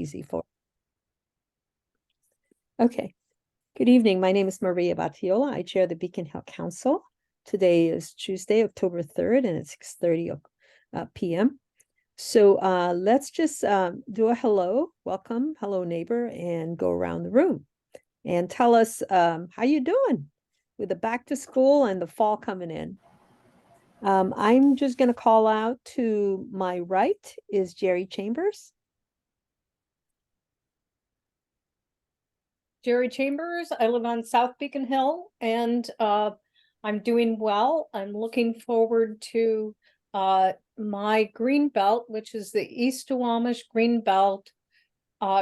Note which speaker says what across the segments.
Speaker 1: easy for. Okay. Good evening. My name is Maria Batiola. I chair the Beacon Hill Council. Today is Tuesday, October 3rd, and it's 6:30 p.m. So let's just do a hello, welcome, hello neighbor, and go around the room and tell us how you doing with the back to school and the fall coming in. I'm just going to call out to my right is Jerry Chambers.
Speaker 2: Jerry Chambers. I live on South Beacon Hill, and I'm doing well. I'm looking forward to my green belt, which is the East Duwamish Green Belt.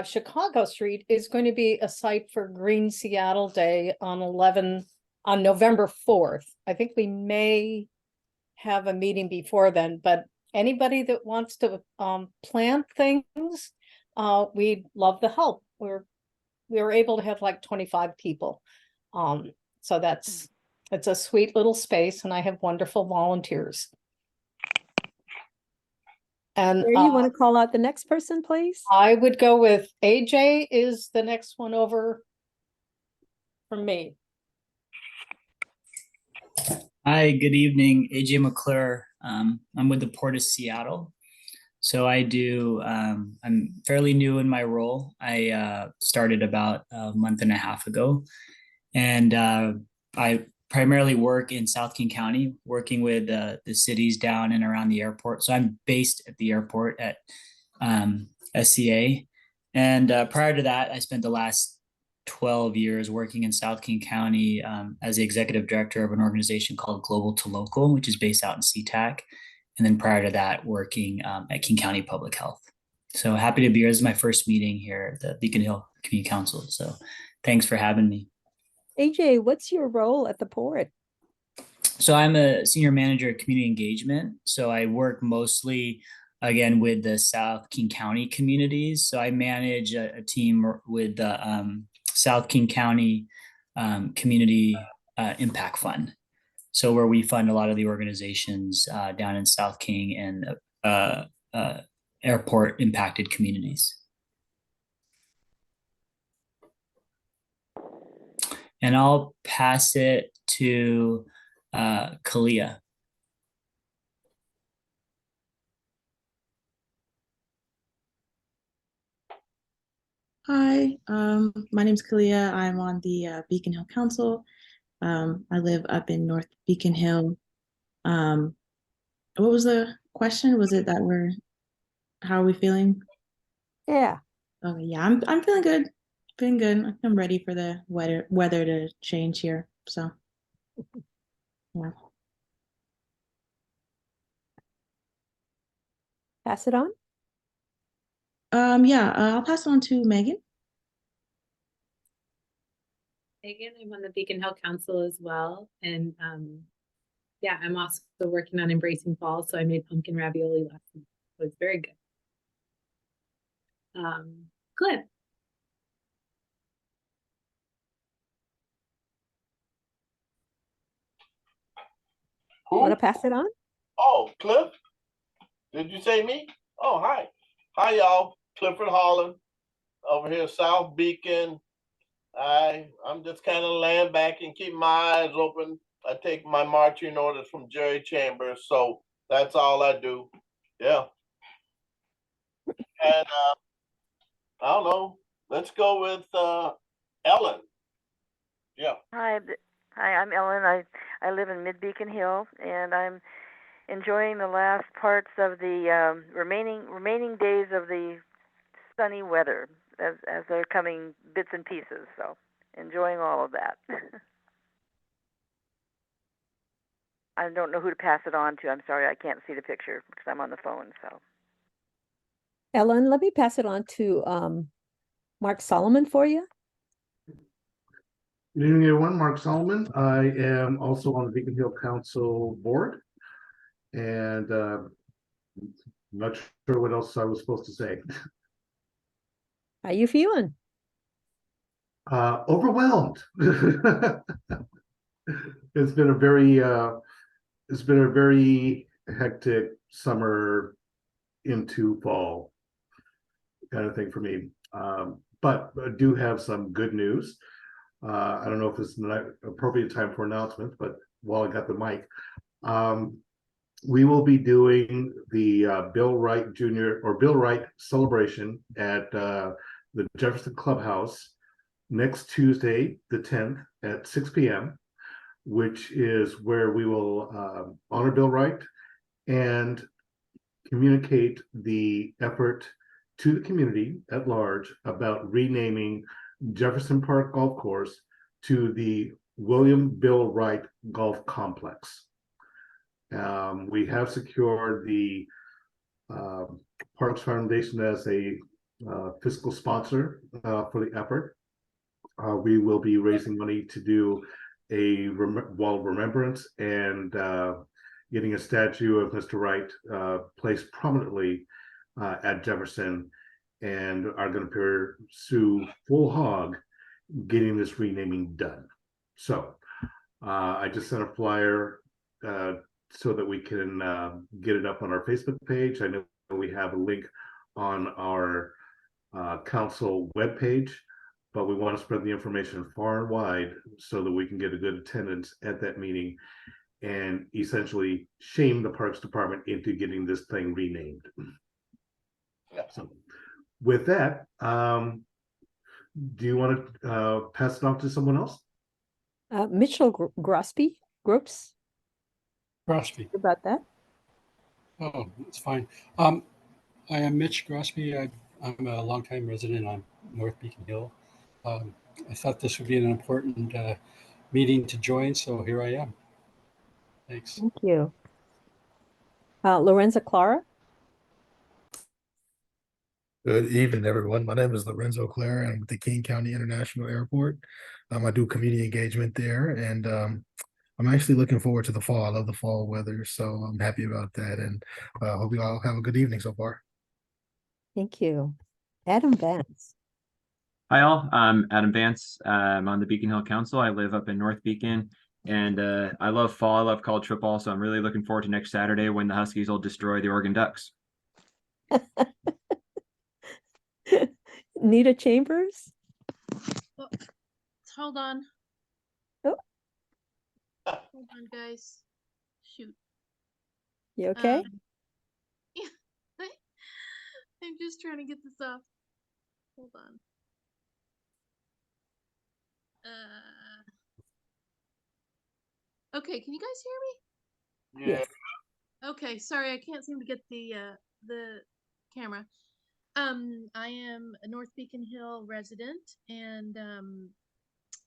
Speaker 2: Chicago Street is going to be a site for Green Seattle Day on November 4th. I think we may have a meeting before then, but anybody that wants to plant things, we'd love the help. We were able to have like 25 people. So it's a sweet little space, and I have wonderful volunteers. And
Speaker 1: you want to call out the next person, please?
Speaker 2: I would go with AJ is the next one over from me.
Speaker 3: Hi, good evening. AJ McClure. I'm with the Port of Seattle. So I'm fairly new in my role. I started about a month and a half ago. And I primarily work in South King County, working with the cities down and around the airport. So I'm based at the airport at SCA. And prior to that, I spent the last 12 years working in South King County as the executive director of an organization called Global to Local, which is based out in SeaTac. And then prior to that, working at King County Public Health. So happy to be here. This is my first meeting here at the Beacon Hill Community Council. So thanks for having me.
Speaker 1: AJ, what's your role at the Port?
Speaker 3: So I'm a senior manager of community engagement. So I work mostly, again, with the South King County communities. So I manage a team with the South King County Community Impact Fund. So where we fund a lot of the organizations down in South King and airport impacted communities. And I'll pass it to Kalia.
Speaker 4: Hi, my name is Kalia. I'm on the Beacon Hill Council. I live up in North Beacon Hill. What was the question? Was it that how are we feeling?
Speaker 1: Yeah.
Speaker 4: Okay, yeah, I'm feeling good. Feeling good. I'm ready for the weather to change here. So, yeah.
Speaker 1: Pass it on.
Speaker 4: Yeah, I'll pass it on to Megan.
Speaker 5: Megan, I'm on the Beacon Hill Council as well. And yeah, I'm also working on embracing fall. So I made pumpkin ravioli last week. So it's very good. Cliff.
Speaker 1: Who? Want to pass it on?
Speaker 6: Oh, Cliff? Did you say me? Oh, hi. Hi, y'all. Clifford Holland over here, South Beacon. I'm just kind of laying back and keep my eyes open. I take my marching orders from Jerry Chambers, so that's all I do. Yeah. And I don't know. Let's go with Ellen. Yeah.
Speaker 7: Hi, I'm Ellen. I live in Mid Beacon Hill, and I'm enjoying the last parts of the remaining days of the sunny weather as they're coming bits and pieces. So enjoying all of that. I don't know who to pass it on to. I'm sorry, I can't see the picture because I'm on the phone. So
Speaker 1: Ellen, let me pass it on to Mark Solomon for you.
Speaker 8: Good evening, everyone. Mark Solomon. I am also on the Beacon Hill Council board, and not sure what else I was supposed to say.
Speaker 1: How you feeling?
Speaker 8: Overwhelmed. It's been a very hectic summer into fall, kind of thing for me. But I do have some good news. I don't know if this is the appropriate time for announcements, but while I got the mic, we will be doing the Bill Wright Jr. or Bill Wright celebration at the Jefferson Clubhouse next Tuesday, the 10th at 6 p.m., which is where we will honor Bill Wright and communicate the effort to the community at large about renaming Jefferson Park Golf Course to the William Bill Wright Golf Complex. We have secured the Parks Foundation as a fiscal sponsor for the effort. We will be raising money to do a wall of remembrance and getting a statue of Mr. Wright placed prominently at Jefferson, and are going to pursue full hog getting this renaming done. So I just sent a flyer so that we can get it up on our Facebook page. I know we have a link on our council webpage, but we want to spread the information far and wide so that we can get a good attendance at that meeting and essentially shame the Parks Department into getting this thing renamed. So with that, do you want to pass it off to someone else?
Speaker 1: Mitchell Grosby, Gropes,
Speaker 9: Grosby.
Speaker 1: about that.
Speaker 9: Oh, it's fine. I am Mitch Grosby. I'm a longtime resident on North Beacon Hill. I thought this would be an important meeting to join, so here I am. Thanks.
Speaker 1: Thank you. Lorenzo Clara.
Speaker 10: Good evening, everyone. My name is Lorenzo Clare. I'm with the King County International Airport. I do community engagement there, and I'm actually looking forward to the fall. I love the fall weather, so I'm happy about that, and hope you all have a good evening so far.
Speaker 1: Thank you. Adam Vance.
Speaker 11: Hi all, I'm Adam Vance. I'm on the Beacon Hill Council. I live up in North Beacon, and I love fall. I love college football, so I'm really looking forward to next Saturday when the Huskies will destroy the Oregon Ducks.
Speaker 1: Nita Chambers.
Speaker 12: Oh, hold on.
Speaker 1: Oh.
Speaker 12: Hold on, guys. Shoot.
Speaker 1: You okay?
Speaker 12: Yeah. I'm just trying to get this off. Hold on. Okay, can you guys hear me?
Speaker 6: Yeah.
Speaker 1: Yes.
Speaker 12: Okay, sorry, I can't seem to get the camera. I am a North Beacon Hill resident, and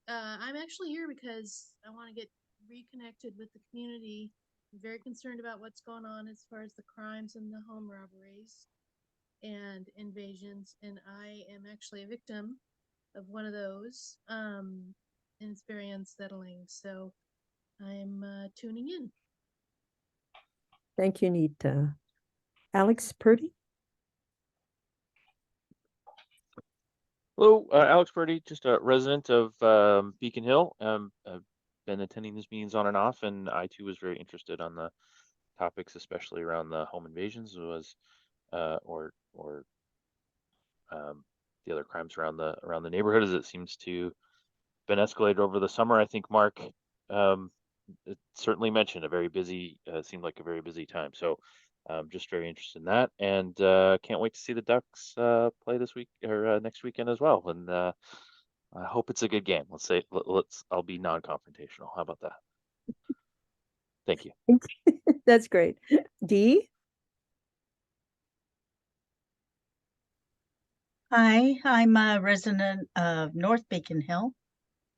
Speaker 12: I'm actually here because I want to get reconnected with the community. I'm very concerned about what's going on as far as the crimes and the home robberies and invasions, and I am actually a victim of one of those, and it's very unsettling. So I'm tuning in.
Speaker 1: Thank you, Nita. Alex Purdy.
Speaker 13: Hello, Alex Purdy, just a resident of Beacon Hill. I've been attending these meetings on and off, and I too was very interested on the topics, especially around the home invasions, or the other crimes around the neighborhood, as it seems to been escalated over the summer. I think Mark it certainly mentioned a very busy, seemed like a very busy time. So just very interested in that, and can't wait to see the Ducks play this week or next weekend as well. And I hope it's a good game. I'll be non-confrontational. How about that? Thank you.
Speaker 1: That's great. Dee.
Speaker 14: Hi, I'm a resident of North Beacon Hill,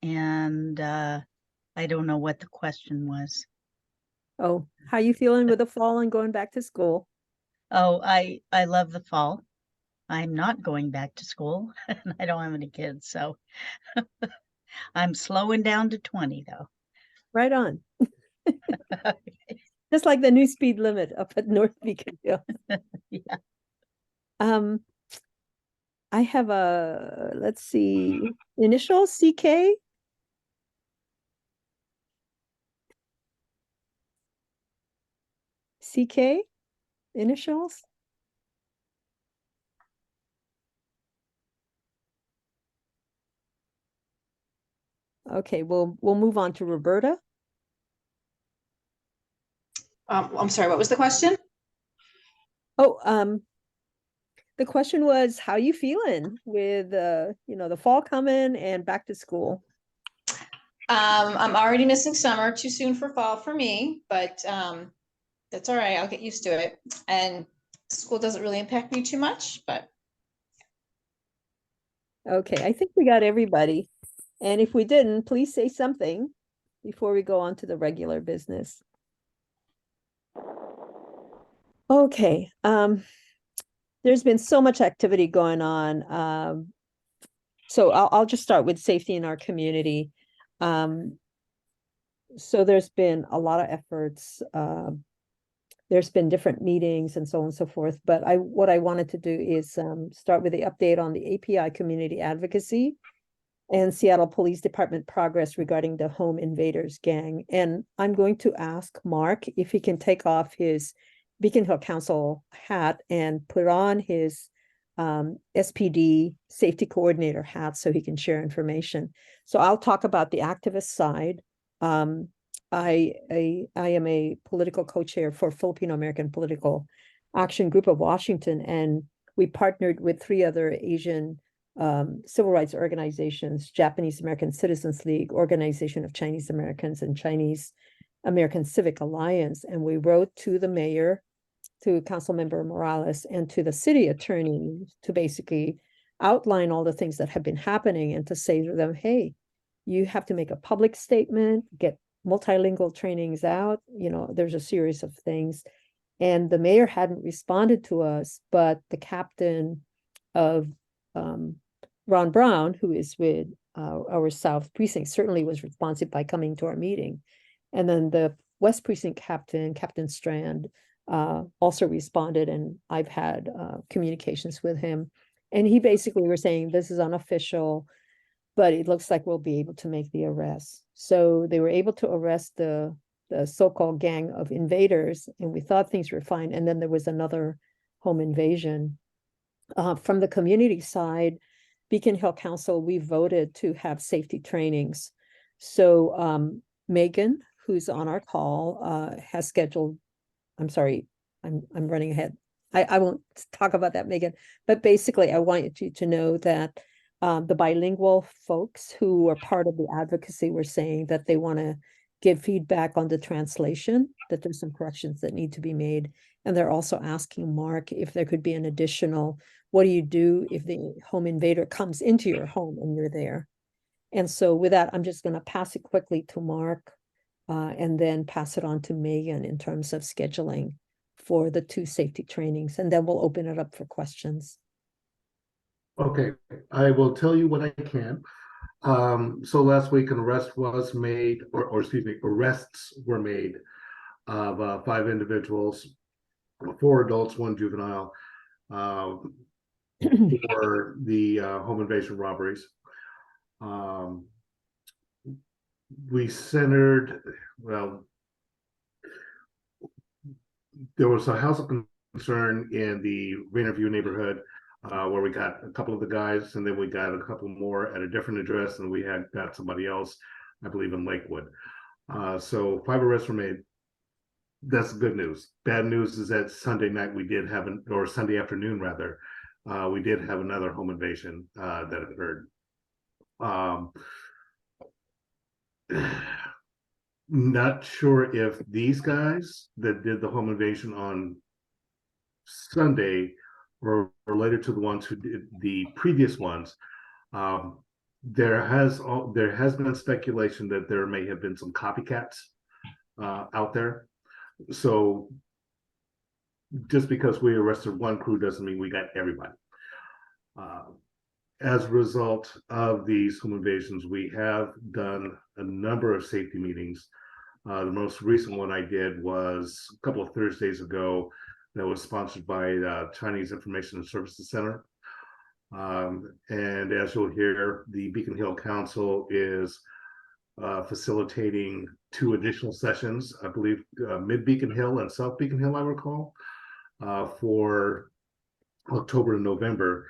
Speaker 14: and I don't know what the question was.
Speaker 1: Oh, how you feeling with the fall and going back to school?
Speaker 14: Oh, I love the fall. I'm not going back to school, and I don't have any kids, so I'm slowing down to 20 though.
Speaker 1: Right on. Just like the new speed limit up at North Beacon Hill.
Speaker 14: Yeah.
Speaker 1: I have let's see, initial CK. CK initials. Okay, we'll move on to Roberta.
Speaker 15: I'm sorry, what was the question?
Speaker 1: Oh, the question was, how you feeling with the fall coming and back to school?
Speaker 15: I'm already missing summer, too soon for fall for me, but that's all right. I'll get used to it. And school doesn't really impact me too much, but
Speaker 1: Okay, I think we got everybody. And if we didn't, please say something before we go on to the regular business. Okay, there's been so much activity going on. So I'll just start with safety in our community. So there's been a lot of efforts. There's been different meetings and so on and so forth. But what I wanted to do is start with the update on the API community advocacy and Seattle Police Department progress regarding the home invaders gang. And I'm going to ask Mark if he can take off his Beacon Hill Council hat and put on his SPD safety coordinator hat so he can share information. So I'll talk about the activist side. I am a political co-chair for Filipino American Political Action Group of Washington, and we partnered with 3 other Asian civil rights organizations: Japanese American Citizens League, Organization of Chinese Americans, and Chinese American Civic Alliance. And we wrote to the mayor, to Councilmember Morales, and to the city attorney to basically outline all the things that have been happening and to say to them, hey, you have to make a public statement, get multilingual trainings out. There's a series of things. And the mayor hadn't responded to us, but the captain of Ron Brown, who is with our South Precinct, certainly was responsive by coming to our meeting. And then the West Precinct captain, Captain Strand, also responded, and I've had communications with him. And he basically was saying, this is unofficial, but it looks like we'll be able to make the arrest. So they were able to arrest the so-called gang of invaders, and we thought things were fine. And then there was another home invasion. From the community side, Beacon Hill Council, we voted to have safety trainings. So Megan, who's on our call, has scheduled, I'm sorry, I'm running ahead. I won't talk about that, Megan, but basically I want you to know that the bilingual folks who are part of the advocacy were saying that they want to give feedback on the translation, that there's some corrections that need to be made. And they're also asking Mark if there could be an additional, what do you do if the home invader comes into your home and you're there? And so with that, I'm just going to pass it quickly to Mark and then pass it on to Megan in terms of scheduling for the 2 safety trainings. And then we'll open it up for questions.
Speaker 8: Okay, I will tell you what I can. So last week an arrest was made, or excuse me, arrests were made of 5 individuals, 4 adults, 1 juvenile, for the home invasion robberies. We centered, well, there was a house of concern in the Rainierview neighborhood where we got a couple of the guys, and then we got a couple more at a different address, and we had got somebody else, I believe, in Lakewood. So 5 arrests were made. That's good news. Bad news is that Sunday night we did have or Sunday afternoon rather, we did have another home invasion that occurred. Not sure if these guys that did the home invasion on Sunday were related to the ones who did the previous ones. There has been speculation that there may have been some copycats out there. So just because we arrested one crew doesn't mean we got everybody. As a result of these home invasions, we have done a number of safety meetings. The most recent one I did was a couple of Thursdays ago that was sponsored by the Chinese Information and Services Center. And as you'll hear, the Beacon Hill Council is facilitating 2 additional sessions, I believe Mid Beacon Hill and South Beacon Hill, I recall, for October and November.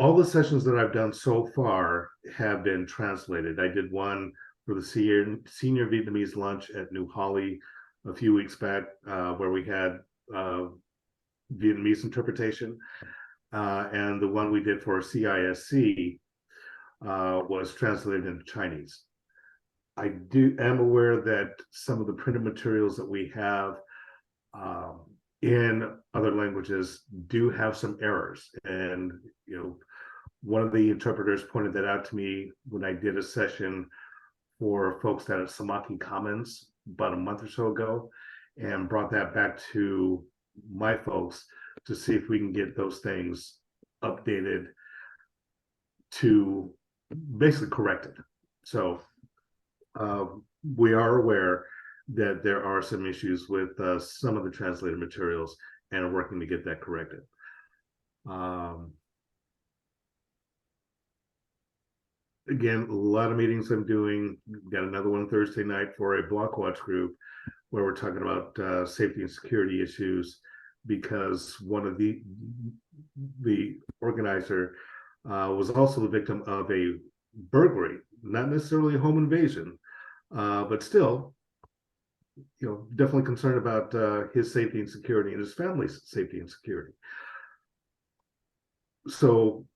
Speaker 8: all the sessions that I've done so far have been translated. I did one for the senior Vietnamese lunch at New Holly a few weeks back, where we had Vietnamese interpretation, and the one we did for CISC was translated into Chinese. I am aware that some of the printed materials that we have in other languages do have some errors, and one of the interpreters pointed that out to me when I did a session for folks down at Samaki Commons about a month or so ago, and brought that back to my folks to see if we can get those things updated to basically corrected. So we are aware that there are some issues with some of the translated materials and are working to get that corrected. Again, a lot of meetings I'm doing. Got another one Thursday night for a block watch group where we're talking about safety and security issues, because one of the organizer was also the victim of a burglary, not necessarily a home invasion, but still, definitely concerned about his safety and security and his family's safety and security. So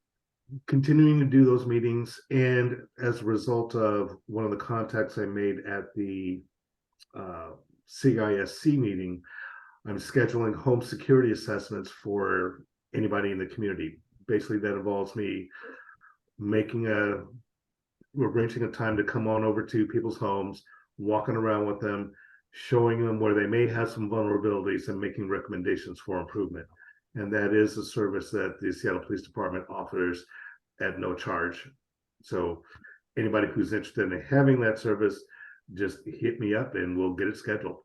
Speaker 8: continuing to do those meetings, and as a result of one of the contacts I made at the CISC meeting, I'm scheduling home security assessments for anybody in the community. Basically, that involves me arranging a time to come on over to people's homes, walking around with them, showing them where they may have some vulnerabilities and making recommendations for improvement. And that is a service that the Seattle Police Department offers at no charge. So anybody who's interested in having that service, just hit me up and we'll get it scheduled.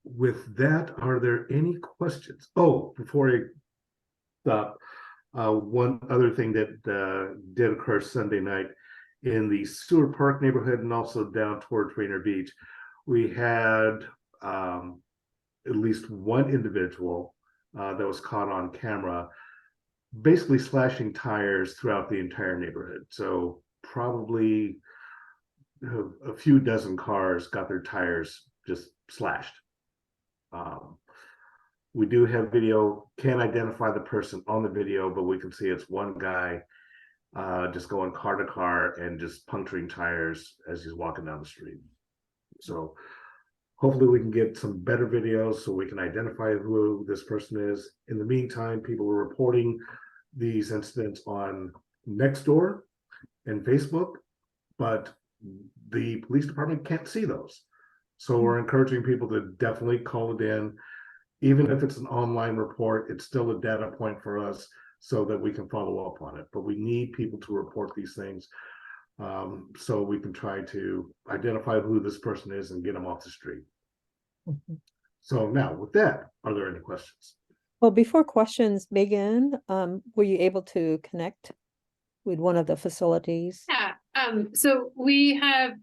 Speaker 8: With that, are there any questions? Oh, before I stop, one other thing that did occur Sunday night in the Sewer Park neighborhood and also down towards Rainier Beach, we had at least one individual that was caught on camera basically slashing tires throughout the entire neighborhood. So probably a few dozen cars got their tires just slashed. We do have video, can't identify the person on the video, but we can see it's one guy just going car to car and just puncturing tires as he's walking down the street. So hopefully we can get some better videos so we can identify who this person is. In the meantime, people are reporting these incidents on Nextdoor and Facebook, but the police department can't see those. So we're encouraging people to definitely call it in. Even if it's an online report, it's still a data point for us so that we can follow up on it. But we need people to report these things so we can try to identify who this person is and get them off the street. So now with that, are there any questions?
Speaker 1: Well, before questions, Megan, were you able to connect with one of the facilities?
Speaker 5: Yeah. So we have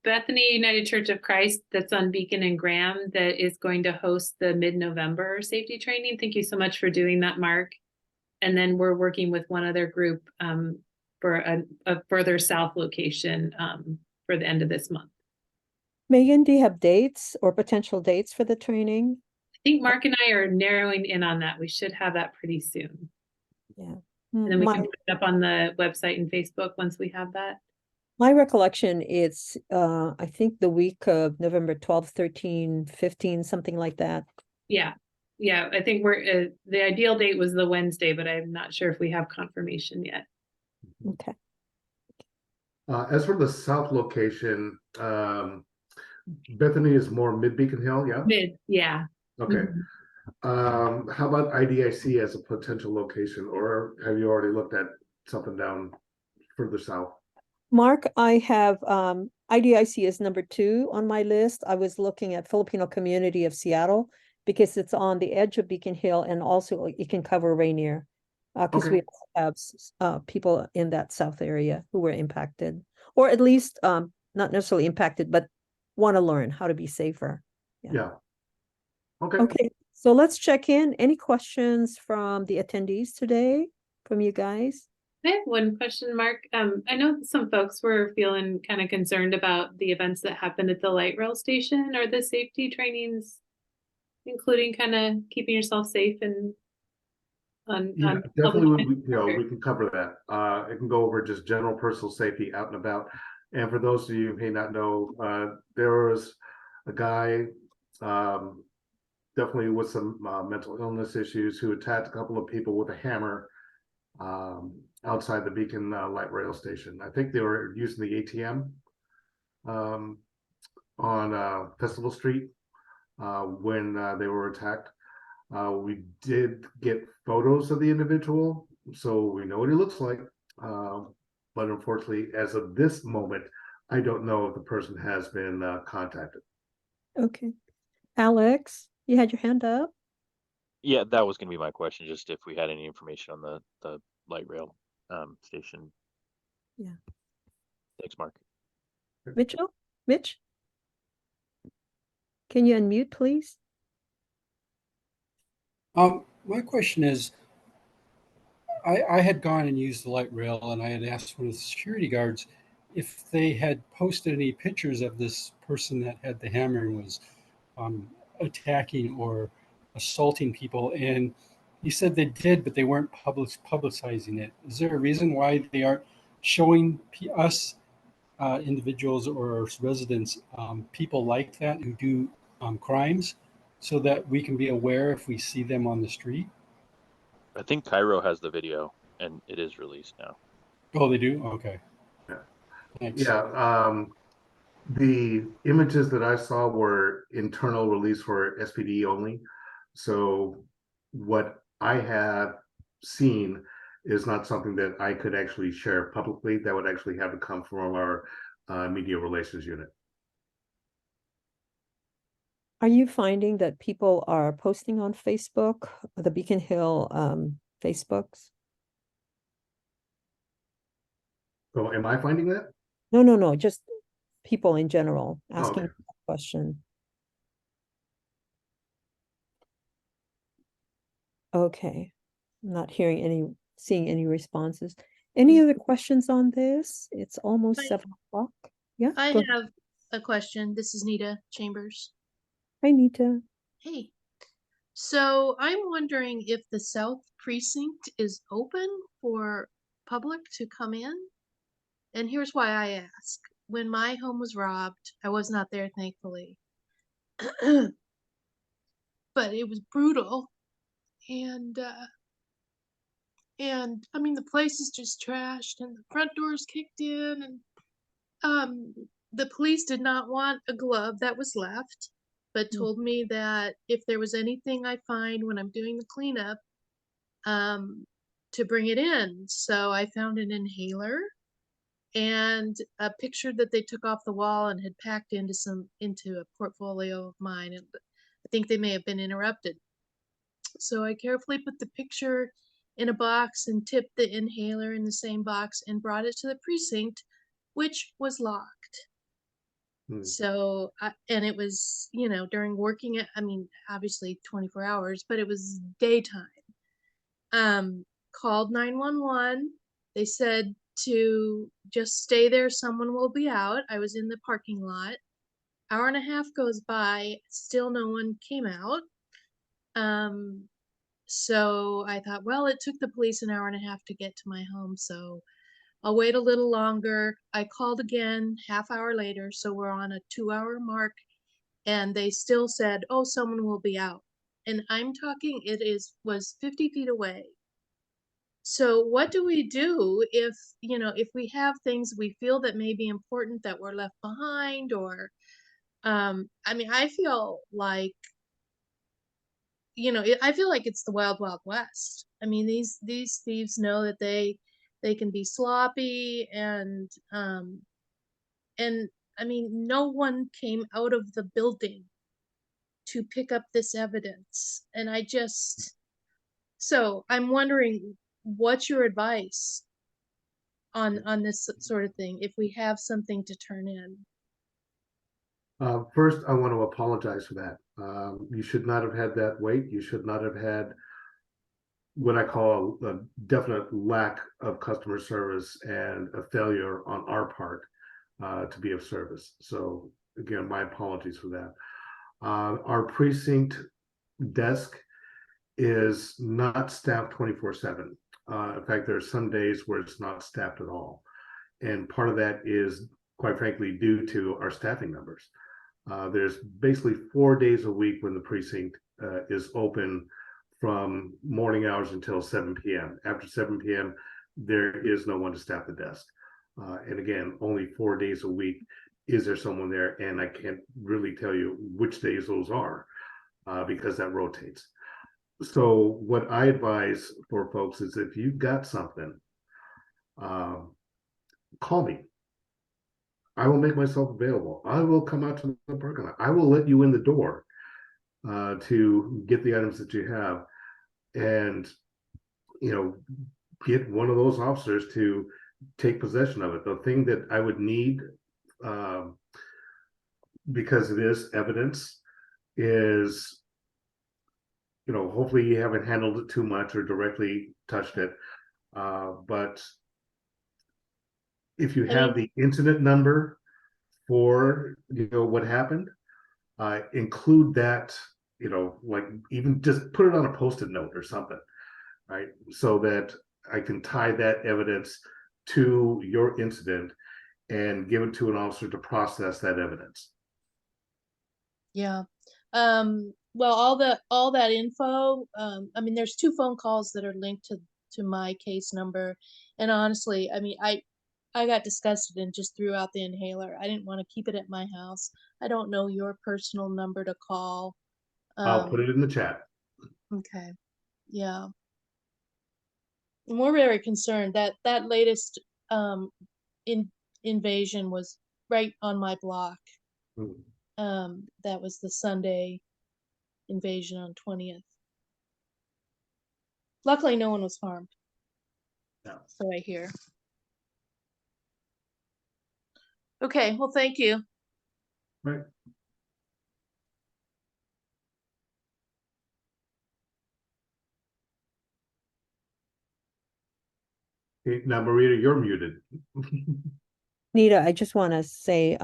Speaker 5: Bethany United Church of Christ that's on Beacon and Graham that is going to host the mid-November safety training. Thank you so much for doing that, Mark. And then we're working with one other group for a further south location for the end of this month.
Speaker 1: Megan, do you have dates or potential dates for the training?
Speaker 5: I think Mark and I are narrowing in on that. We should have that pretty soon.
Speaker 1: Yeah.
Speaker 5: And then we can put it up on the website and Facebook once we have that.
Speaker 1: My recollection, it's I think the week of November 12th, 13, 15, something like that.
Speaker 5: Yeah. Yeah. I think we're the ideal date was the Wednesday, but I'm not sure if we have confirmation yet.
Speaker 1: Okay.
Speaker 8: As for the south location, Bethany is more mid-Beacon Hill, yeah?
Speaker 5: Mid, yeah.
Speaker 8: Okay. How about IDIC as a potential location, or have you already looked at something down further south?
Speaker 1: Mark, I have IDIC is number 2 on my list. I was looking at Filipino Community of Seattle because it's on the edge of Beacon Hill, and also it can cover Rainier because we have people in that south area who were impacted, or at least not necessarily impacted, but want to learn how to be safer.
Speaker 8: Yeah. Okay.
Speaker 1: Okay. So let's check in. Any questions from the attendees today? from you guys?
Speaker 5: I have one question, Mark. I know some folks were feeling kind of concerned about the events that happened at the light rail station. Are the safety trainings including kind of keeping yourself safe and
Speaker 8: Yeah,
Speaker 5: on
Speaker 8: definitely.
Speaker 5: public
Speaker 8: We can cover that. I can go over just general personal safety out and about. And for those of you who may not know, there was a guy, definitely with some mental illness issues, who attacked a couple of people with a hammer outside the Beacon light rail station. I think they were using the ATM on Festival Street when they were attacked. We did get photos of the individual, so we know what he looks like. But unfortunately, as of this moment, I don't know if the person has been contacted.
Speaker 1: Okay. Alex, you had your hand up?
Speaker 13: Yeah, that was going to be my question, just if we had any information on the light rail station.
Speaker 1: Yeah.
Speaker 13: Thanks, Mark.
Speaker 1: Mitch? Can you unmute, please?
Speaker 9: My question is, I had gone and used the light rail, and I had asked one of the security guards if they had posted any pictures of this person that had the hammer and was attacking or assaulting people. And he said they did, but they weren't publicizing it. Is there a reason why they aren't showing us individuals or residents, people like that who do crimes, so that we can be aware if we see them on the street?
Speaker 13: I think Cairo has the video, and it is released now.
Speaker 9: Oh, they do? Okay.
Speaker 8: Yeah.
Speaker 9: Thanks.
Speaker 8: Yeah. The images that I saw were internal release for SPD only. So what I have seen is not something that I could actually share publicly. That would actually have to come from our media relations unit.
Speaker 1: Are you finding that people are posting on Facebook, the Beacon Hill Facebooks?
Speaker 8: So am I finding that?
Speaker 1: No, just people in general asking
Speaker 8: Okay.
Speaker 1: that question. Okay. I'm not seeing any responses. Any other questions on this? It's almost 7 o'clock. Yeah,
Speaker 12: I
Speaker 1: go ahead.
Speaker 12: have a question. This is Nita Chambers.
Speaker 1: Hi, Nita.
Speaker 12: Hey. So I'm wondering if the South Precinct is open for public to come in. And here's why I ask. When my home was robbed, I was not there, thankfully. But it was brutal. And I mean, the place is just trashed and the front door's kicked in, and the police did not want a glove that was left, but told me that if there was anything I find when I'm doing the cleanup, to bring it in. So I found an inhaler and a picture that they took off the wall and had packed into a portfolio of mine, and I think they may have been interrupted. So I carefully put the picture in a box and tipped the inhaler in the same box and brought it to the precinct, which was locked. So, and it was, during working, I mean, obviously 24 hours, but it was daytime. Called 911. They said to just stay there, someone will be out. I was in the parking lot. Hour and a half goes by, still no one came out. So I thought, well, it took the police an hour and a half to get to my home, so I'll wait a little longer. I called again half hour later, so we're on a 2-hour mark, and they still said, oh, someone will be out. And I'm talking, was 50 feet away. So what do we do if we have things we feel that may be important that were left behind, or I mean, I feel like I feel like it's the wild, wild west. I mean, these thieves know that they can be sloppy, and I mean, no one came out of the building to pick up this evidence, and so I'm wondering, what's your advice on this sort of thing if we have something to turn in?
Speaker 8: First, I want to apologize for that. You should not have had that wait. You should not have had what I call a definite lack of customer service and a failure on our part to be of service. So again, my apologies for that. Our precinct desk is not staffed 24/7. In fact, there are some days where it's not staffed at all. And part of that is, quite frankly, due to our staffing numbers. There's basically 4 days a week when the precinct is open from morning hours until 7 p.m. After 7 p.m., there is no one to staff the desk. And again, only 4 days a week is there someone there, and I can't really tell you which days those are because that rotates. So what I advise for folks is if you've got something, call me. I will make myself available. I will come out to the parking lot. I will let you in the door to get the items that you have, and get one of those officers to take possession of it. The thing that I would need, because it is evidence, is hopefully you haven't handled it too much or directly touched it, but if you have the incident number for what happened, include that, like even just put it on a post-it note or something, right? So that I can tie that evidence to your incident and give it to an officer to process that evidence.
Speaker 12: Yeah. Well, all that info, I mean, there's 2 phone calls that are linked to my case number. And honestly, I mean, I got disgusted and just threw out the inhaler. I didn't want to keep it at my house. I don't know your personal number to call.
Speaker 8: I'll put it in the chat.
Speaker 12: Okay. Yeah. And we're very concerned that that latest invasion was right on my block. That was the Sunday invasion on 20th. Luckily, no one was harmed.
Speaker 8: No.
Speaker 12: So I hear. Okay, well, thank you.
Speaker 8: Right. Okay, now, Marita, you're muted.
Speaker 1: Nita, I just want to say,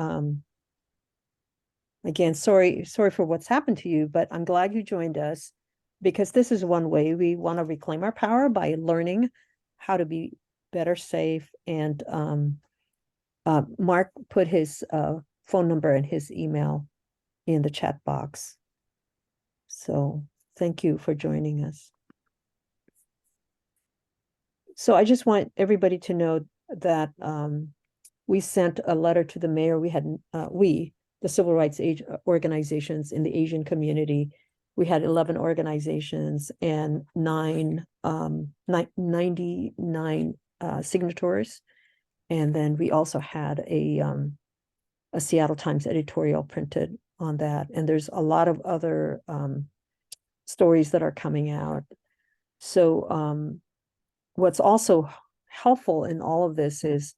Speaker 1: again, sorry for what's happened to you, but I'm glad you joined us, because this is one way we want to reclaim our power by learning how to be better safe. And Mark put his phone number and his email in the chat box. So thank you for joining us. So I just want everybody to know that we sent a letter to the mayor. We had, the civil rights organizations in the Asian community, we had 11 organizations and 99 signatories. And then we also had a Seattle Times editorial printed on that. And there's a lot of other stories that are coming out. So what's also helpful in all of this is,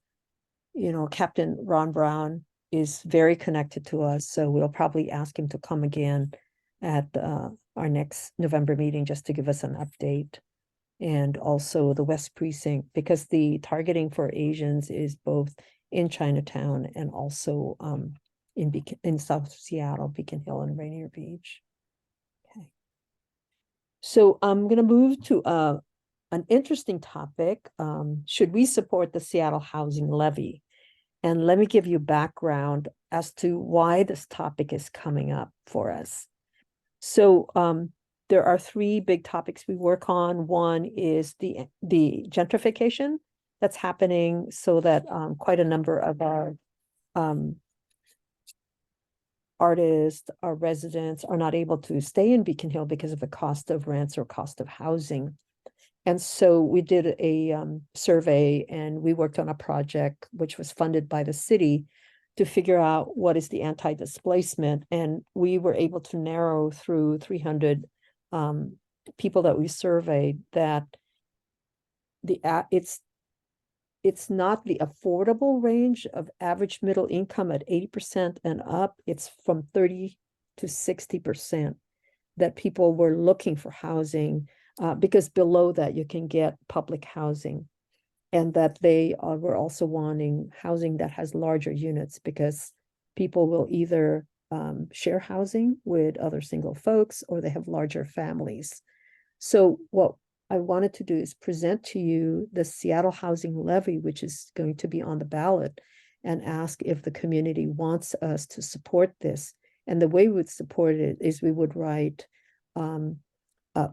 Speaker 1: Captain Ron Brown is very connected to us. So we'll probably ask him to come again at our next November meeting just to give us an update. And also the West Precinct, because the targeting for Asians is both in Chinatown and also in South Seattle, Beacon Hill and Rainier Beach. Okay. So I'm going to move to an interesting topic. Should we support the Seattle housing levy? And let me give you background as to why this topic is coming up for us. So there are 3 big topics we work on. One is the gentrification that's happening, so that quite a number of our artists, our residents are not able to stay in Beacon Hill because of the cost of rents or cost of housing. And so we did a survey, and we worked on a project which was funded by the city to figure out what is the anti-displacement. And we were able to narrow through 300 people that we surveyed that it's not the affordable range of average middle income at 80% and up. It's from 30 to 60% that people were looking for housing because below that you can get public housing. And that they were also wanting housing that has larger units because people will either share housing with other single folks or they have larger families. So what I wanted to do is present to you the Seattle Housing Levy, which is going to be on the ballot, and ask if the community wants us to support this. And the way we would support it is we would write,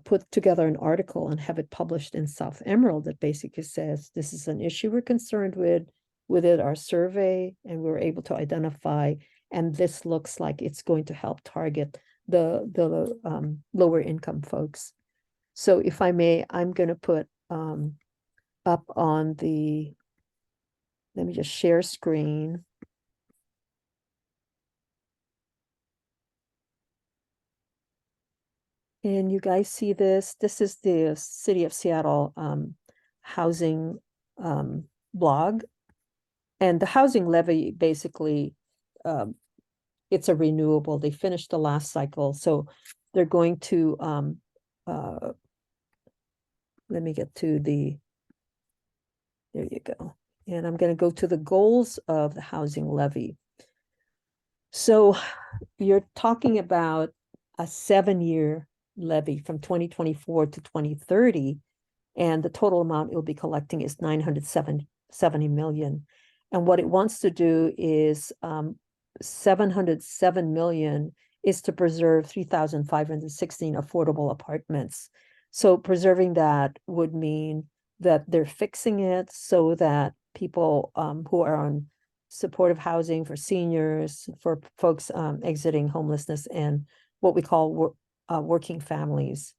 Speaker 1: put together an article and have it published in South Emerald that basically says, this is an issue we're concerned with it, our survey, and we were able to identify, and this looks like it's going to help target the lower income folks. So if I may, I'm going to put up on the, let me just share screen. And you guys see this? This is the City of Seattle housing blog. And the housing levy, basically, it's a renewable. They finished the last cycle. So they're going to, let me get to the, there you go. And I'm going to go to the goals of the housing levy. So you're talking about a 7-year levy from 2024 to 2030, and the total amount it will be collecting is 970 million. And what it wants to do is 707 million is to preserve 3,516 affordable apartments. So preserving that would mean that they're fixing it so that people who are on supportive housing for seniors, for folks exiting homelessness, and what we call working families.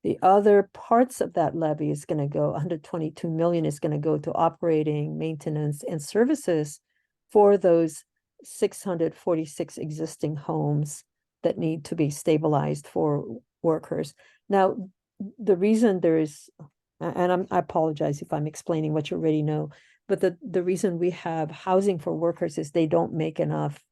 Speaker 1: The other parts of that levy is going to go, 122 million is going to go to operating, maintenance, and services for those 646 existing homes that need to be stabilized for workers. Now, the reason there is, and I apologize if I'm explaining what you already know, but the reason we have housing for workers is they don't make enough,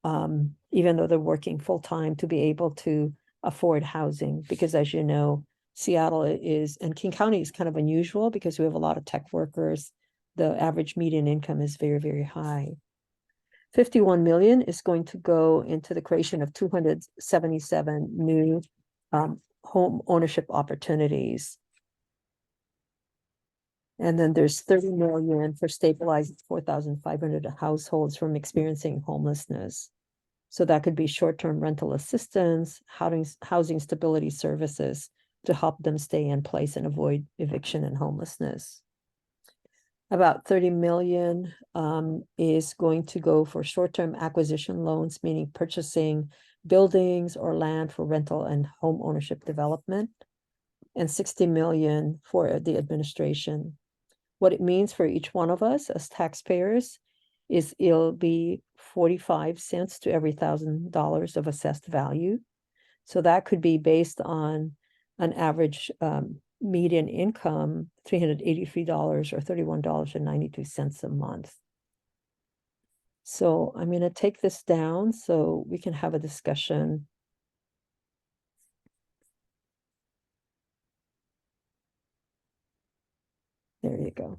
Speaker 1: even though they're working full-time, to be able to afford housing. Because as you know, Seattle is, and King County is kind of unusual because we have a lot of tech workers. The average median income is very, very high. 51 million is going to go into the creation of 277 new home ownership opportunities. And then there's 30 million for stabilizing 4,500 households from experiencing homelessness. So that could be short-term rental assistance, housing stability services to help them stay in place and avoid eviction and homelessness. About 30 million is going to go for short-term acquisition loans, meaning purchasing buildings or land for rental and home ownership development, and 60 million for the administration. What it means for each one of us as taxpayers is it'll be 45 cents to every $1,000 of assessed value. So that could be based on an average median income, $383 or $31.92 a month. So I'm going to take this down so we can have a discussion. There you go.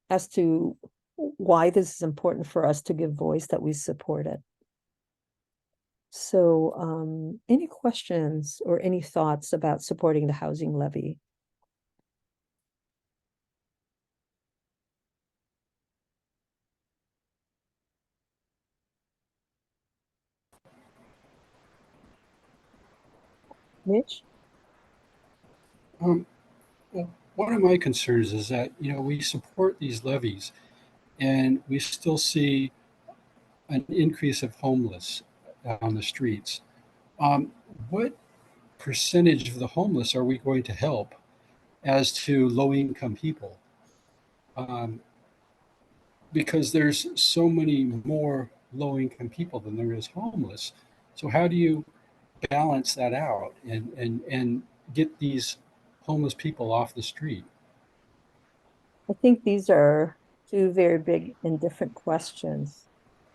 Speaker 1: As to why this is important for us to give voice that we support it. So any questions or any thoughts about supporting the housing levy? Mitch?
Speaker 9: Well, one of my concerns is that, we support these levies and we still see an increase of homeless on the streets. What percentage of the homeless are we going to help as to low income people? Because there's so many more low income people than there is homeless. So how do you balance that out and get these homeless people off the street?
Speaker 1: I think these are two very big and different questions.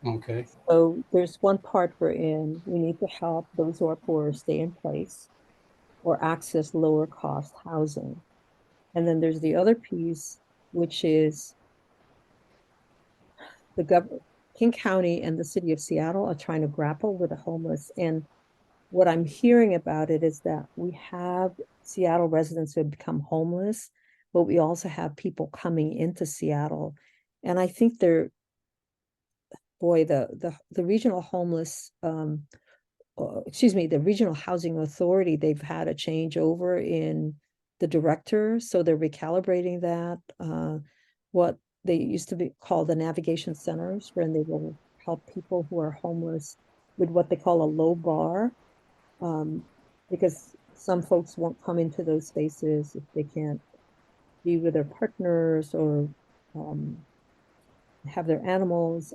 Speaker 9: Okay.
Speaker 1: So there's one part we're in, we need to help those who are poor stay in place. or access lower cost housing. And then there's the other piece, which is King County and the city of Seattle are trying to grapple with the homeless. And what I'm hearing about it is that we have Seattle residents who have become homeless, but we also have people coming into Seattle. And I think the regional homeless, the regional housing authority, they've had a changeover in the director, so they're recalibrating that. What they used to be called the navigation centers, where they will help people who are homeless with what they call a low bar, because some folks won't come into those spaces if they can't be with their partners or have their animals.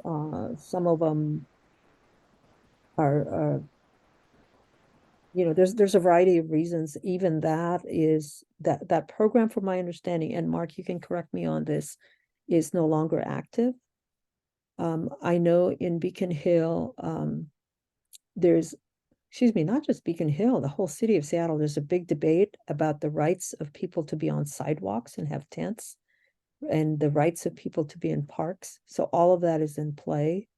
Speaker 1: Some of them are there's a variety of reasons. Even that is that program, from my understanding, and Mark, you can correct me on this, is no longer active. I know in Beacon Hill, there's, not just Beacon Hill, the whole city of Seattle, there's a big debate about the rights of people to be on sidewalks and have tents, and the rights of people to be in parks. So all of that is in play,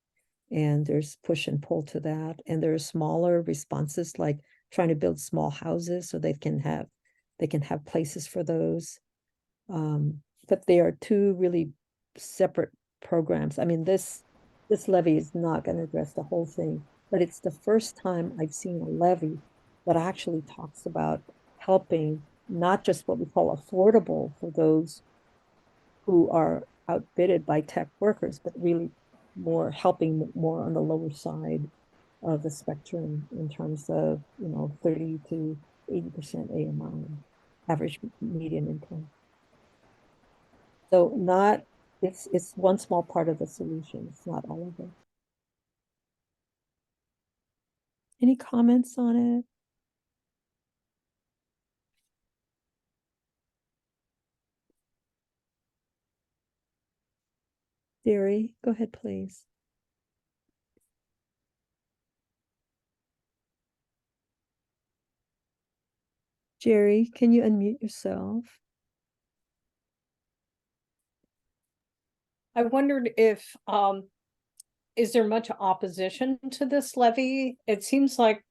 Speaker 1: and there's push and pull to that. And there are smaller responses, like trying to build small houses so they can have places for those. But they are two really separate programs. I mean, this levy is not going to address the whole thing, but it's the first time I've seen a levy that actually talks about helping not just what we call affordable for those who are outbidded by tech workers, but really helping more on the lower side of the spectrum in terms of 30 to 80% AMI, average median income. So it's one small part of the solution. It's not all of it. Any comments on it? Jerry, go ahead, please. Jerry, can you unmute yourself?
Speaker 2: I wondered if, is there much opposition to this levy? It seems like,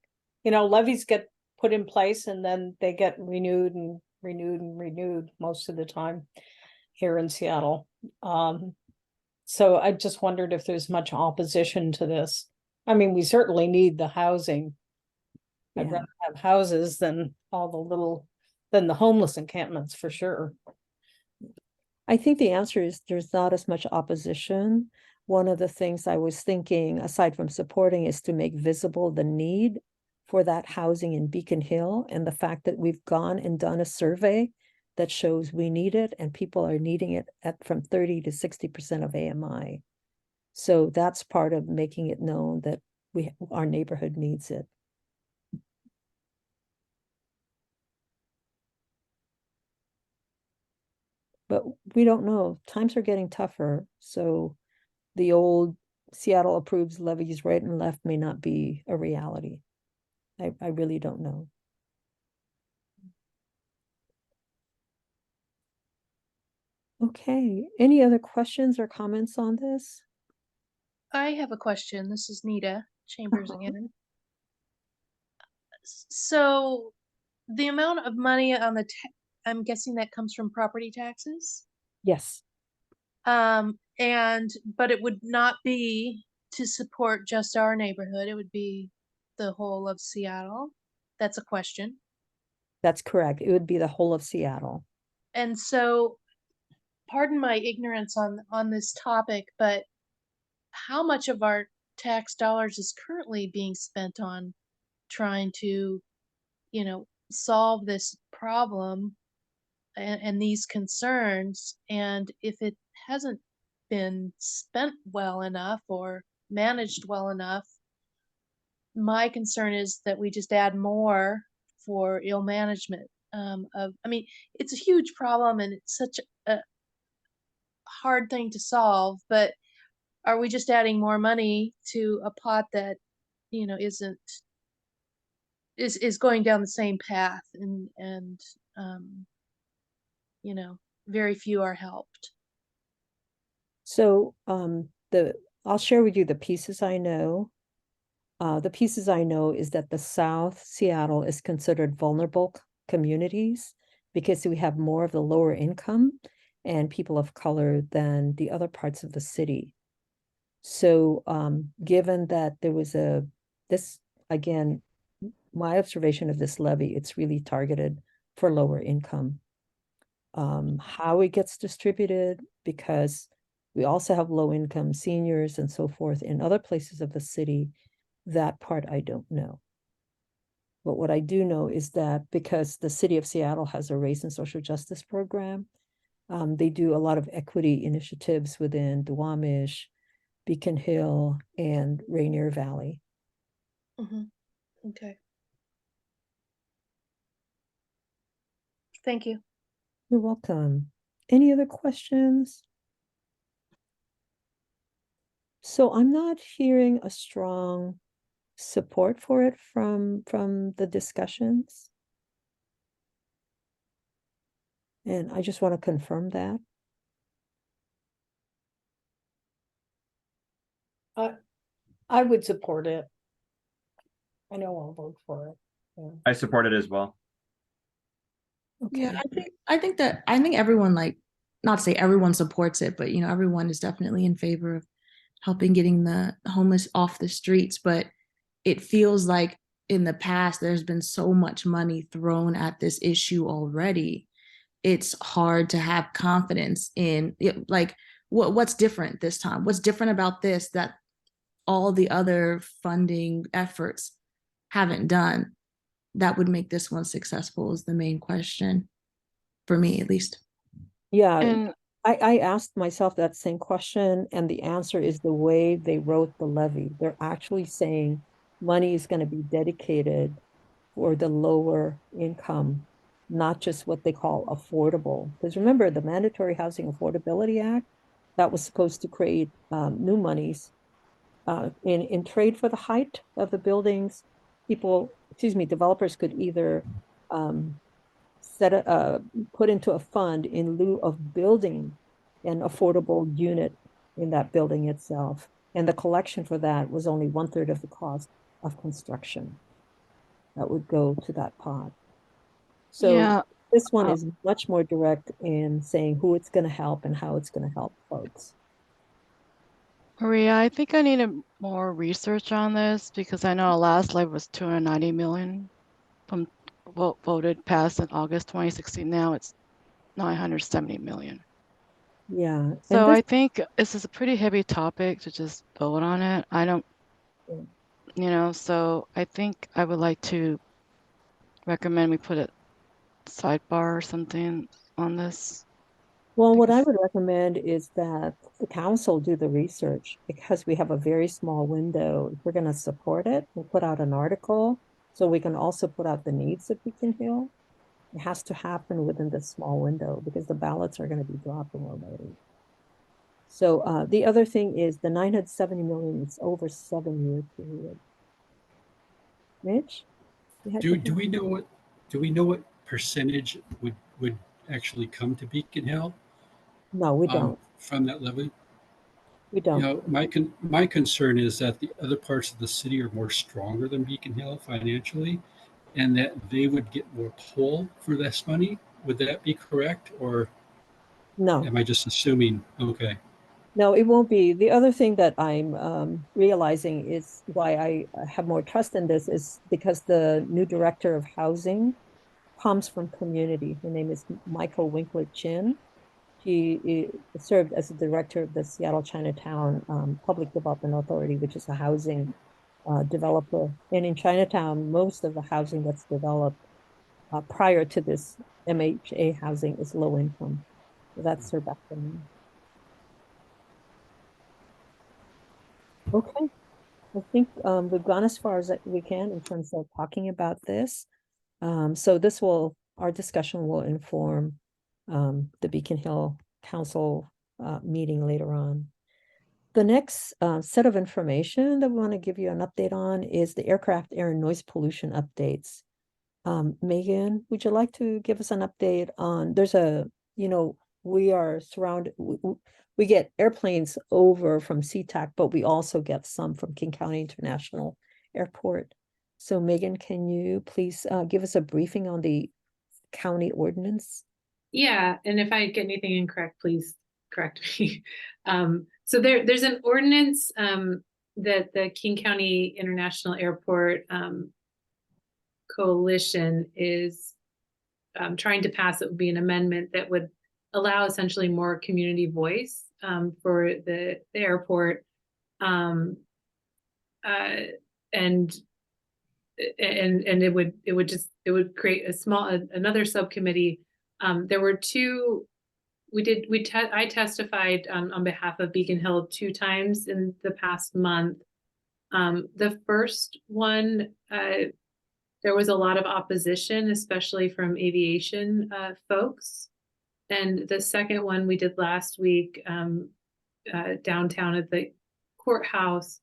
Speaker 2: levies get put in place and then they get renewed and renewed and renewed most of the time here in Seattle. So I just wondered if there's much opposition to this. I mean, we certainly need the housing. I'd
Speaker 1: Yeah.
Speaker 2: rather have houses than than the homeless encampments, for sure.
Speaker 1: I think the answer is there's not as much opposition. One of the things I was thinking, aside from supporting, is to make visible the need for that housing in Beacon Hill, and the fact that we've gone and done a survey that shows we need it and people are needing it at from 30 to 60% of AMI. So that's part of making it known that our neighborhood needs it. But we don't know. Times are getting tougher. So the old Seattle approves levies right and left may not be a reality. I really don't know. Okay, any other questions or comments on this?
Speaker 12: I have a question. This is Nita Chambers
Speaker 1: Uh-huh.
Speaker 12: again. So the amount of money on the, I'm guessing that comes from property taxes?
Speaker 1: Yes.
Speaker 12: But it would not be to support just our neighborhood. It would be the whole of Seattle. That's a question.
Speaker 1: That's correct. It would be the whole of Seattle.
Speaker 12: And so, pardon my ignorance on this topic, but how much of our tax dollars is currently being spent on trying to, solve this problem and these concerns? And if it hasn't been spent well enough or managed well enough, my concern is that we just add more for ill management it's a huge problem and it's such a hard thing to solve, but are we just adding more money to a pot that isn't is going down the same path, and you know, very few are helped.
Speaker 1: So I'll share with you the pieces I know. The pieces I know is that the South Seattle is considered vulnerable communities because we have more of the lower income and people of color than the other parts of the city. So given that there was this, again, my observation of this levy, it's really targeted for lower income. How it gets distributed, because we also have low income seniors and so forth in other places of the city, that part I don't know. But what I do know is that because the city of Seattle has a race and social justice program, they do a lot of equity initiatives within Duwamish, Beacon Hill, and Rainier Valley.
Speaker 12: Okay. Thank you.
Speaker 1: You're welcome. Any other questions? So I'm not hearing a strong support for it from the discussions. And I just want to confirm that.
Speaker 2: I would support it. I know I'll vote for it. Yeah.
Speaker 11: I support it as well.
Speaker 1: Okay.
Speaker 4: Yeah, I think everyone, like, not to say everyone supports it, but you know, everyone is definitely in favor of helping getting the homeless off the streets. But it feels like in the past there's been so much money thrown at this issue already. It's hard to have confidence in it, like what's different this time? What's different about this that all the other funding efforts haven't done that would make this one successful is the main question for me, at least.
Speaker 1: Yeah,
Speaker 14: And
Speaker 1: I asked myself that same question, and the answer is the way they wrote the levy. They're actually saying money is going to be dedicated for the lower income, not just what they call affordable. Because remember, the Mandatory Housing Affordability Act, that was supposed to create new monies in trade for the height of the buildings. Developers could either put into a fund in lieu of building an affordable unit in that building itself. And the collection for that was only 1/3 of the cost of construction that would go to that pot. So
Speaker 14: yeah,
Speaker 1: this one is much more direct in saying who it's going to help and how it's going to help folks.
Speaker 14: Maria, I think I needed more research on this because I know our last levy was 290 million from voted passed in August 2016. Now it's 970 million.
Speaker 1: Yeah.
Speaker 14: So I think this is a pretty heavy topic to just vote on it. I don't, you know, so I think I would like to recommend we put a sidebar or something on this.
Speaker 1: Well, what I would recommend is that the council do the research because we have a very small window. If we're going to support it, we'll put out an article so we can also put out the needs of Beacon Hill. It has to happen within this small window because the ballots are going to be dropping already. So the other thing is the 970 million is over 7-year period. Mitch?
Speaker 9: Do we know what percentage would actually come to Beacon Hill?
Speaker 1: No, we don't.
Speaker 9: From that levy?
Speaker 1: We don't.
Speaker 9: You know, my concern is that the other parts of the city are more stronger than Beacon Hill financially, and that they would get more pull for this money. Would that be correct, or
Speaker 1: no?
Speaker 9: Am I just assuming? Okay.
Speaker 1: No, it won't be. The other thing that I'm realizing is why I have more trust in this is because the new director of housing comes from community. Her name is Michael Winkler Chin. She served as the director of the Seattle Chinatown Public Development Authority, which is a housing developer. And in Chinatown, most of the housing that's developed prior to this MHA housing is low income. So that's her background. Okay. I think we've gone as far as we can in terms of talking about this. So our discussion will inform the Beacon Hill Council meeting later on. The next set of information that we want to give you an update on is the aircraft air and noise pollution updates. Megan, would you like to give us an update on, there's a, we are surrounded, we get airplanes over from SeaTac, but we also get some from King County International Airport. So Megan, can you please give us a briefing on the county ordinance?
Speaker 5: Yeah, and if I get anything incorrect, please correct me. So there's an ordinance that the King County International Airport Coalition is trying to pass. It would be an amendment that would allow essentially more community voice for the airport, and it would create another subcommittee. There were two. I testified on behalf of Beacon Hill 2 times in the past month. The first one, there was a lot of opposition, especially from aviation folks. And the second one we did last week downtown at the courthouse,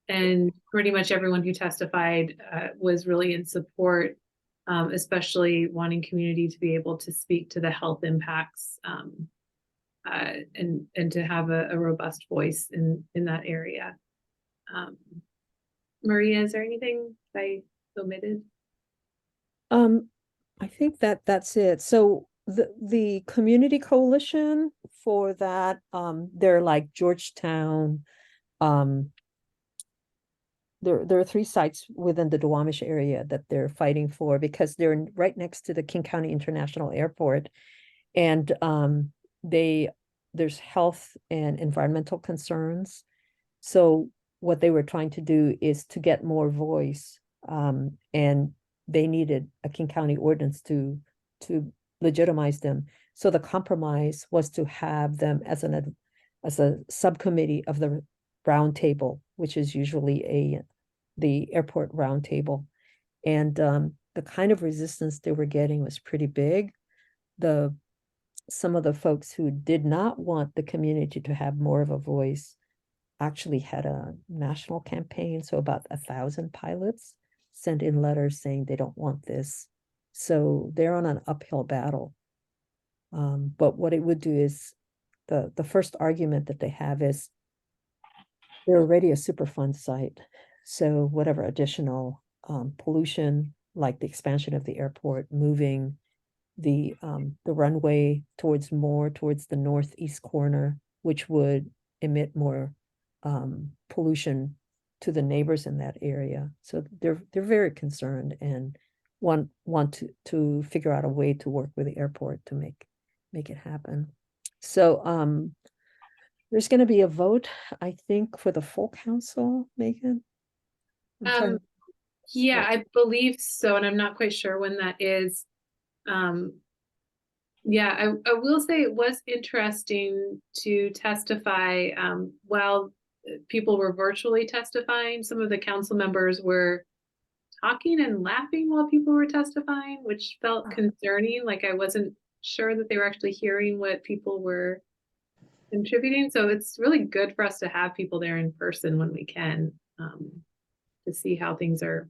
Speaker 5: and pretty much everyone who testified was really in support, especially wanting community to be able to speak to the health impacts and to have a robust voice in that area. Maria, is there anything I omitted?
Speaker 1: I think that's it. So the community coalition for that, they're like Georgetown. There are 3 sites within the Duwamish area that they're fighting for because they're right next to the King County International Airport, and there's health and environmental concerns. So what they were trying to do is to get more voice, and they needed a King County ordinance to legitimize them. So the compromise was to have them as a subcommittee of the roundtable, which is usually the airport roundtable. And the kind of resistance they were getting was pretty big. Some of the folks who did not want the community to have more of a voice actually had a national campaign. So about 1,000 pilots sent in letters saying they don't want this. So they're on an uphill battle. But what it would do is the first argument that they have is they're already a Superfund site. So whatever additional pollution, like the expansion of the airport, moving the runway towards the northeast corner, which would emit more pollution to the neighbors in that area. So they're very concerned and want to figure out a way to work with the airport to make it happen. So there's going to be a vote, I think, for the full council, Megan.
Speaker 5: Yeah, I believe so, and I'm not quite sure when that is. Yeah, I will say it was interesting to testify while people were virtually testifying. Some of the council members were talking and laughing while people were testifying, which felt concerning. Like I wasn't sure that they were actually hearing what people were contributing. So it's really good for us to have people there in person when we can, to see how things are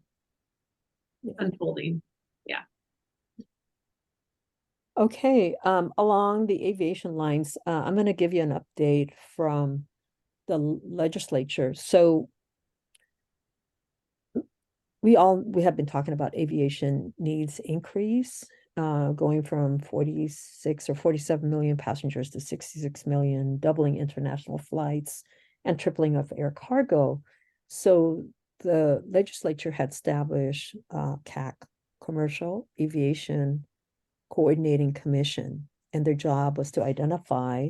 Speaker 5: unfolding. Yeah.
Speaker 1: Okay, along the aviation lines, I'm going to give you an update from the legislature. So we have been talking about aviation needs increase, going from 46 or 47 million passengers to 66 million, doubling international flights and tripling of air cargo. So the legislature had established CAC, Commercial Aviation Coordinating Commission, and their job was to identify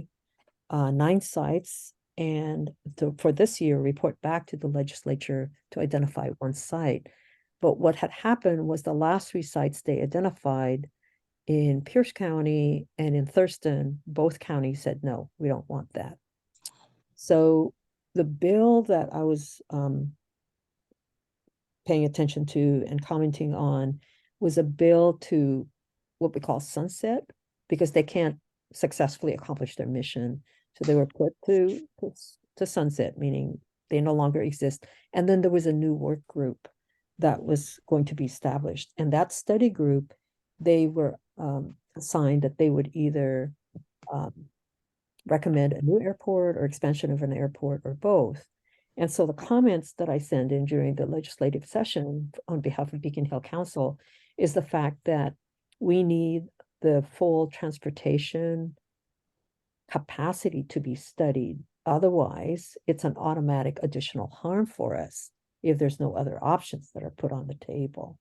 Speaker 1: 9 sites and for this year report back to the legislature to identify 1 site. But what had happened was the last 3 sites they identified in Pierce County and in Thurston, both counties said, no, we don't want that. So the bill that I was paying attention to and commenting on was a bill to what we call sunset, because they can't successfully accomplish their mission. So they were put to to sunset, meaning they no longer exist. And then there was a new work group that was going to be established. And that study group, they were assigned that they would either recommend a new airport or expansion of an airport or both. And so the comments that I send in during the legislative session on behalf of Beacon Hill Council is the fact that we need the full transportation capacity to be studied. Otherwise, it's an automatic additional harm for us if there's no other options that are put on the table.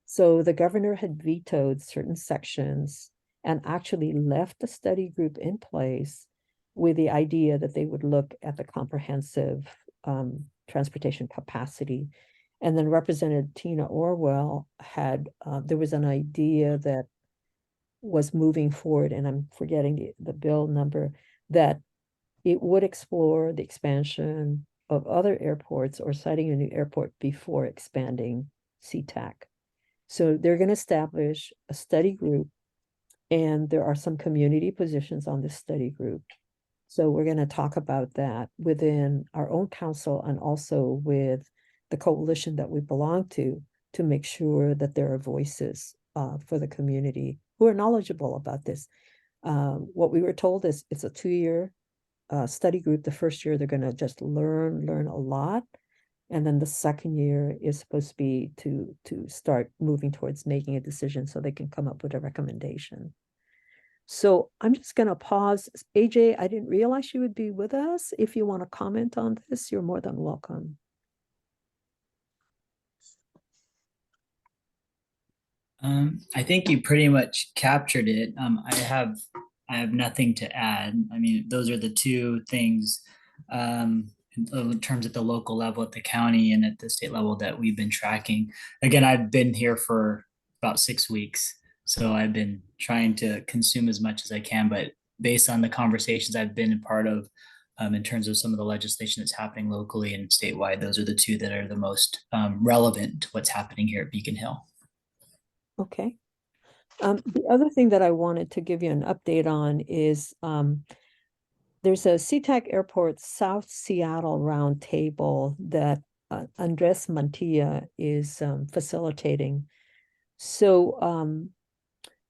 Speaker 1: So the governor had vetoed certain sections and actually left the study group in place with the idea that they would look at the comprehensive transportation capacity. And then Representative Tina Orwell had, there was an idea that was moving forward, and I'm forgetting the bill number, that it would explore the expansion of other airports or citing a new airport before expanding SeaTac. So they're going to establish a study group, and there are some community positions on this study group. So we're going to talk about that within our own council and also with the coalition that we belong to make sure that there are voices for the community who are knowledgeable about this. What we were told is it's a 2-year study group. The first year, they're going to just learn a lot. And then the second year is supposed to be to start moving towards making a decision so they can come up with a recommendation. So I'm just going to pause. AJ, I didn't realize you would be with us. If you want to comment on this, you're more than welcome.
Speaker 3: I think you pretty much captured it. I have nothing to add. I mean, those are the two things in terms at the local level, at the county and at the state level that we've been tracking. Again, I've been here for about 6 weeks, so I've been trying to consume as much as I can, but based on the conversations I've been a part of in terms of some of the legislation that's happening locally and statewide, those are the two that are the most relevant to what's happening here at Beacon Hill.
Speaker 1: Okay. The other thing that I wanted to give you an update on is there's a SeaTac Airport South Seattle roundtable that Andres Mantilla is facilitating. So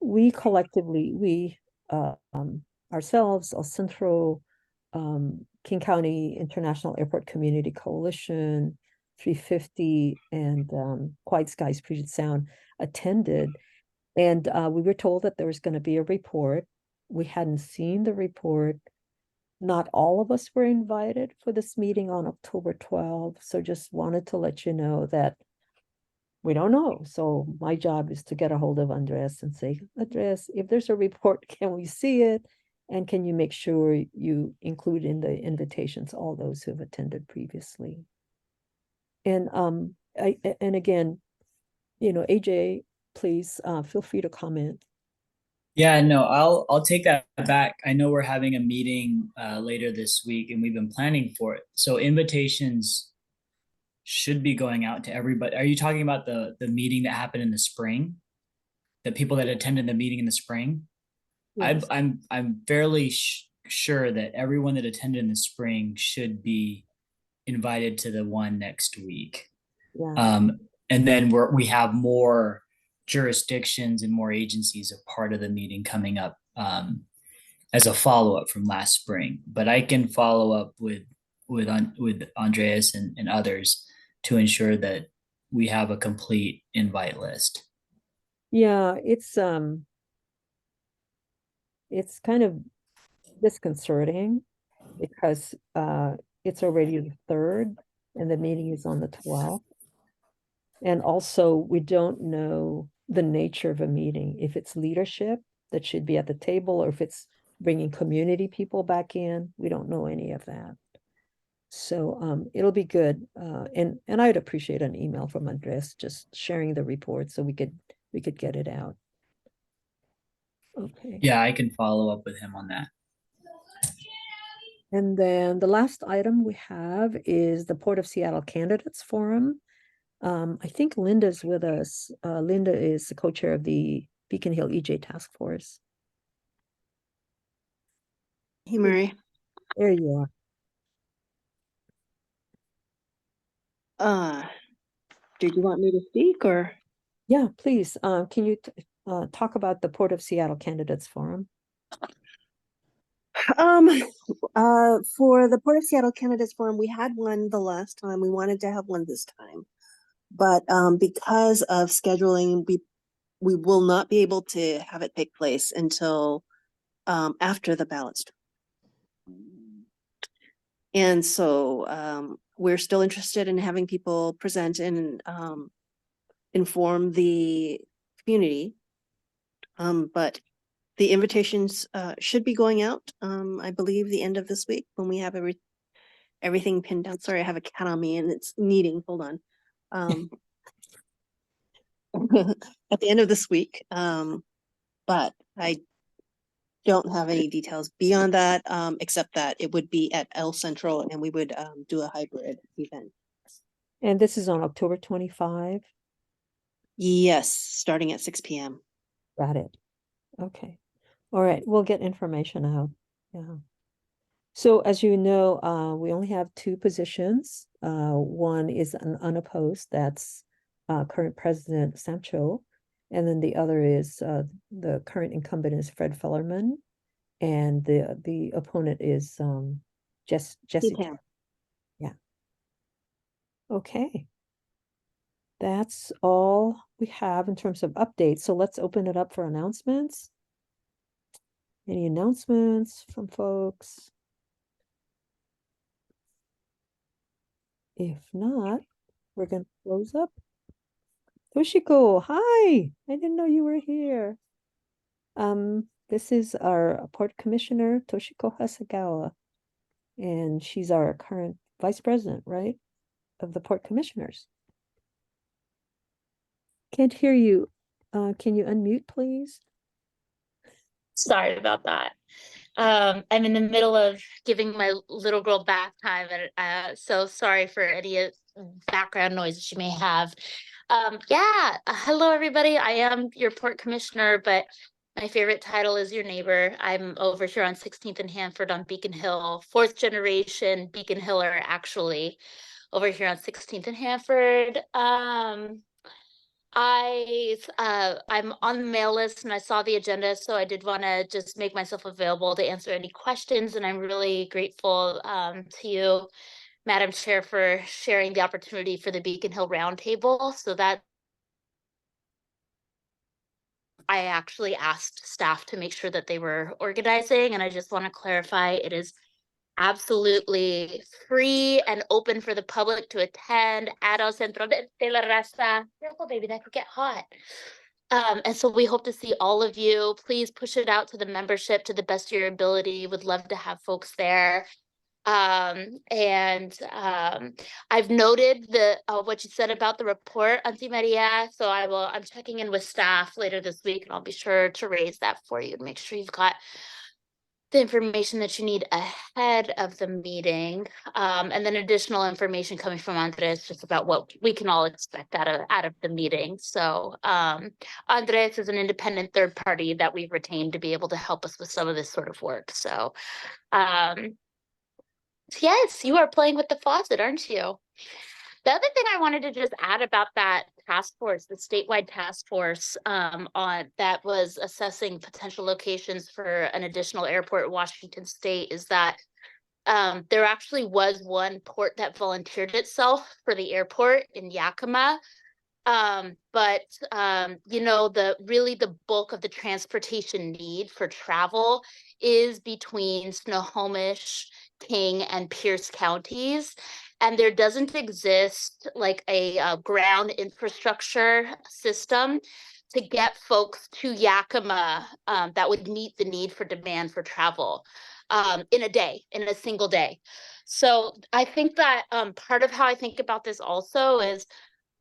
Speaker 1: we collectively, ourselves, El Centro, King County International Airport Community Coalition, 350, and Quiet Skies Puget Sound attended. And we were told that there was going to be a report. We hadn't seen the report. Not all of us were invited for this meeting on October 12th. So just wanted to let you know that we don't know. So my job is to get a hold of Andres and say, Andres, if there's a report, can we see it? And can you make sure you include in the invitations all those who have attended previously? And again, AJ, please feel free to comment.
Speaker 3: Yeah, no, I'll take that back. I know we're having a meeting later this week, and we've been planning for it. So invitations should be going out to everybody. Are you talking about the meeting that happened in the spring? The people that attended the meeting in the spring?
Speaker 1: Yes.
Speaker 3: I'm fairly sure that everyone that attended in the spring should be invited to the one next week.
Speaker 1: Yeah.
Speaker 3: And then we have more jurisdictions and more agencies a part of the meeting coming up as a follow-up from last spring. But I can follow up with Andreas and others to ensure that we have a complete invite list.
Speaker 1: Yeah, it's kind of disconcerting because it's already the 3rd and the meeting is on the 12th. And also we don't know the nature of a meeting, if it's leadership that should be at the table or if it's bringing community people back in. We don't know any of that. So it'll be good. And I'd appreciate an email from Andres just sharing the report so we could get it out. Okay.
Speaker 3: Yeah, I can follow up with him on that.
Speaker 1: And then the last item we have is the Port of Seattle Candidates Forum. I think Linda's with us. Linda is the co-chair of the Beacon Hill EJ Task Force.
Speaker 16: Hey, Marie.
Speaker 1: There you are.
Speaker 16: Did you want me to speak or?
Speaker 1: Yeah, please. Can you talk about the Port of Seattle Candidates Forum?
Speaker 16: Um, for the Port of Seattle Candidates Forum, we had one the last time. We wanted to have one this time. But because of scheduling, we will not be able to have it take place until after the ballots. And so we're still interested in having people present and inform the community. But the invitations should be going out, I believe, the end of this week when we have everything pinned down. Sorry, I have a cat on me and it's kneading. Hold on. At the end of this week. But I don't have any details beyond that, except that it would be at El Central and we would do a hybrid event.
Speaker 1: And this is on October 25.
Speaker 16: Yes, starting at 6 p.m.
Speaker 1: Got it. Okay. All right. We'll get information out. Yeah. So as you know, we only have two positions. One is an unopposed, that's current President Sancho. And then the other is the current incumbent is Fred Fellerman. And the opponent is Jessica. Yeah. Okay. That's all we have in terms of updates. So let's open it up for announcements. Any announcements from folks? If not, we're going to close up. Toshiko, hi. I didn't know you were here. This is our Port Commissioner, Toshiko Hasagawa. And she's our current Vice President, right? Of the Port Commissioners. Can't hear you. Can you unmute, please?
Speaker 17: Sorry about that. I'm in the middle of giving my little girl bath time, and so sorry for any background noise that you may have. Hello everybody. I am your Port Commissioner, but my favorite title is your neighbor. I'm over here on 16th and Hanford on Beacon Hill, 4th generation Beacon Hiller, actually, over here on 16th and Hanford. I'm on the mail list and I saw the agenda, so I did want to just make myself available to answer any questions. And I'm really grateful to you, Madam Chair, for sharing the opportunity for the Beacon Hill Roundtable. So that I actually asked staff to make sure that they were organizing, and I just want to clarify it is absolutely free and open for the public to attend at El Centro de la Raza. Careful, baby, that could get hot. And so we hope to see all of you. Please push it out to the membership to the best of your ability. Would love to have folks there. I've noted the what you said about the report, Auntie Maria. So I'm checking in with staff later this week, and I'll be sure to raise that for you to make sure you've got the information that you need ahead of the meeting, and then additional information coming from Andres just about what we can all expect out of the meeting. So Andres is an independent third party that we've retained to be able to help us with some of this sort of work. So yes, you are playing with the faucet, aren't you? The other thing I wanted to just add about that task force, the statewide task force on that was assessing potential locations for an additional airport in Washington State, is that there actually was one port that volunteered itself for the airport in Yakima. But you know, the bulk of the transportation need for travel is between Snohomish, King, and Pierce counties. And there doesn't exist like a ground infrastructure system to get folks to Yakima that would meet the need for demand for travel in a single day. So I think that part of how I think about this also is,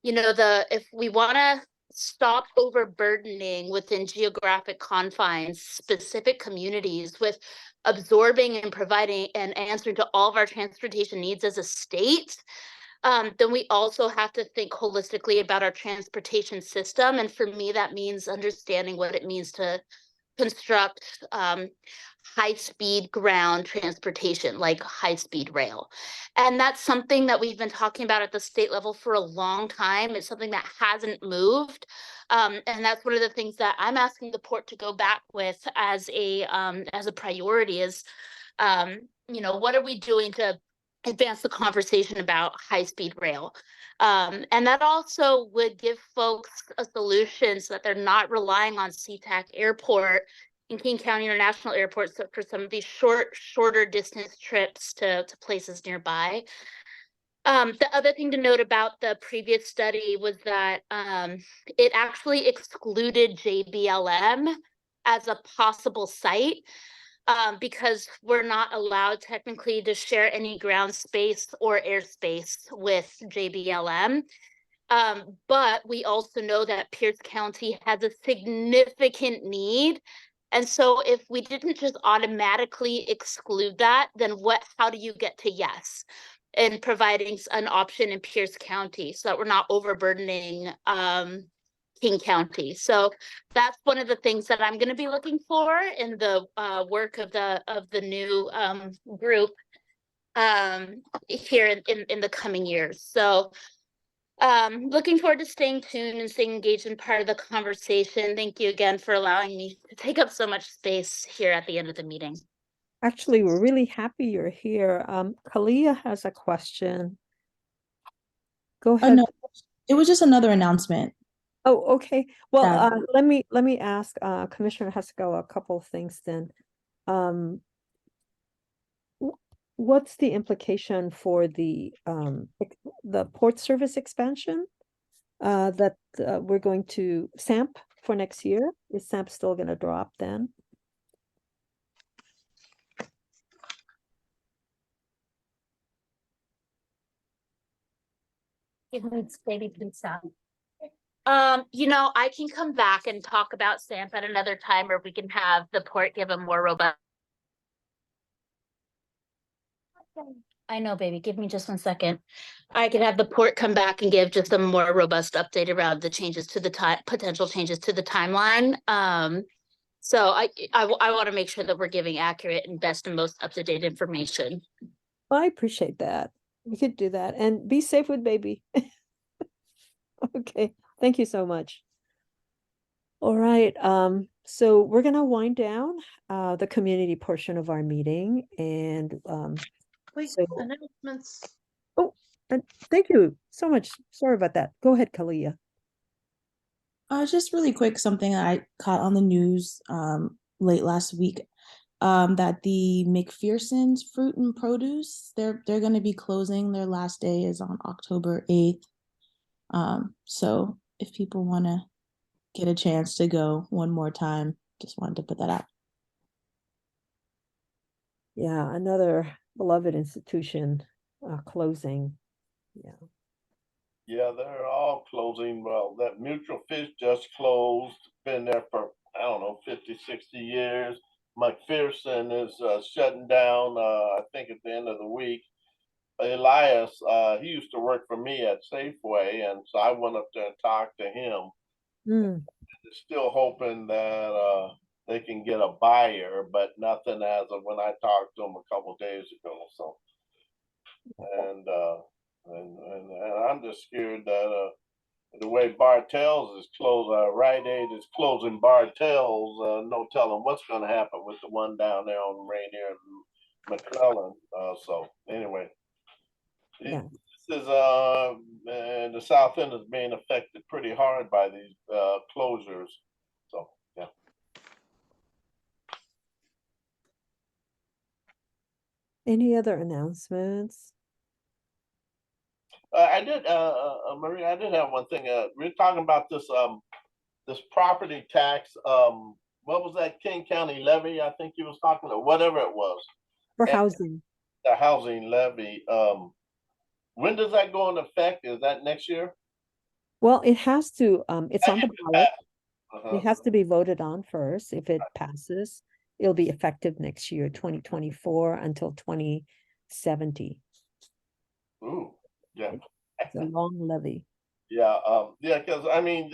Speaker 17: you know, if we want to stop overburdening within geographic confines specific communities with absorbing and providing and answering to all of our transportation needs as a state, then we also have to think holistically about our transportation system. And for me, that means understanding what it means to construct high-speed ground transportation, like high-speed rail. And that's something that we've been talking about at the state level for a long time. It's something that hasn't moved. And that's one of the things that I'm asking the port to go back with as a priority is, what are we doing to advance the conversation about high-speed rail? And that also would give folks a solution so that they're not relying on SeaTac Airport in King County International Airport for some of these shorter distance trips to places nearby. The other thing to note about the previous study was that it actually excluded JBLM as a possible site because we're not allowed technically to share any ground space or airspace with JBLM. But we also know that Pierce County has a significant need. And so if we didn't just automatically exclude that, then how do you get to yes? And providing an option in Pierce County so that we're not overburdening King County. So that's one of the things that I'm going to be looking for in the work of the new group here in the coming years. So looking forward to staying tuned and staying engaged in part of the conversation. Thank you again for allowing me to take up so much space here at the end of the meeting.
Speaker 1: Actually, we're really happy you're here. Kalia has a question. Go ahead.
Speaker 4: No, it was just another announcement.
Speaker 1: Oh, okay. Well,
Speaker 4: Yeah.
Speaker 1: let me ask Commissioner Hasegawa a couple of things then. What's the implication for the port service expansion that we're going to SAMP for next year? Is SAMP still going to drop then?
Speaker 17: I can come back and talk about SAMP at another time, or we can have the port give a more robust. I know, baby. Give me just 1 second. I could have the port come back and give just a more robust update around the changes to the potential changes to the timeline. So I want to make sure that we're giving accurate and best and most up-to-date information.
Speaker 1: Well, I appreciate that. We could do that, and be safe with baby. Okay, thank you so much. All right, so we're gonna wind down the community portion of our meeting, and
Speaker 12: Wait,
Speaker 1: so
Speaker 12: announcements.
Speaker 1: oh, and thank you so much. Sorry about that. Go ahead, Kalia.
Speaker 4: Just really quick, something that I caught on the news late last week, that the McPherson's Fruit and Produce, they're going to be closing. Their last day is on October 8th. So if people want to get a chance to go one more time, just wanted to put that out.
Speaker 1: Yeah, another beloved institution closing. Yeah.
Speaker 6: Yeah, they're all closing. Well, that Mutual Fish just closed, been there for, I don't know, 50, 60 years. McPherson is shutting down, I think at the end of the week. Elias, he used to work for me at Safeway, and so I went up there and talked to him. Still hoping that they can get a buyer, but nothing as of when I talked to him a couple days ago. So, and I'm just scared that the way Bartell's is closed, Rite Aid is closing Bartell's. No telling what's going to happen with the one down there on Rainier and McClellan. So anyway,
Speaker 1: yeah.
Speaker 6: This is and the South End is being affected pretty hard by these closures. So yeah.
Speaker 1: Any other announcements?
Speaker 6: I did, Maria. I did have one thing. We're talking about this this property tax. What was that King County levy? I think you was talking about whatever it was
Speaker 1: For housing.
Speaker 6: The housing levy. When does that go into effect? Is that next year?
Speaker 1: Well, it has to. It's on the ballot.
Speaker 6: Uh-huh.
Speaker 1: It has to be voted on first. If it passes, it'll be effective next year, 2024 until 2070.
Speaker 6: Ooh, yeah.
Speaker 1: It's a long levy.
Speaker 6: Yeah, yeah, because I mean,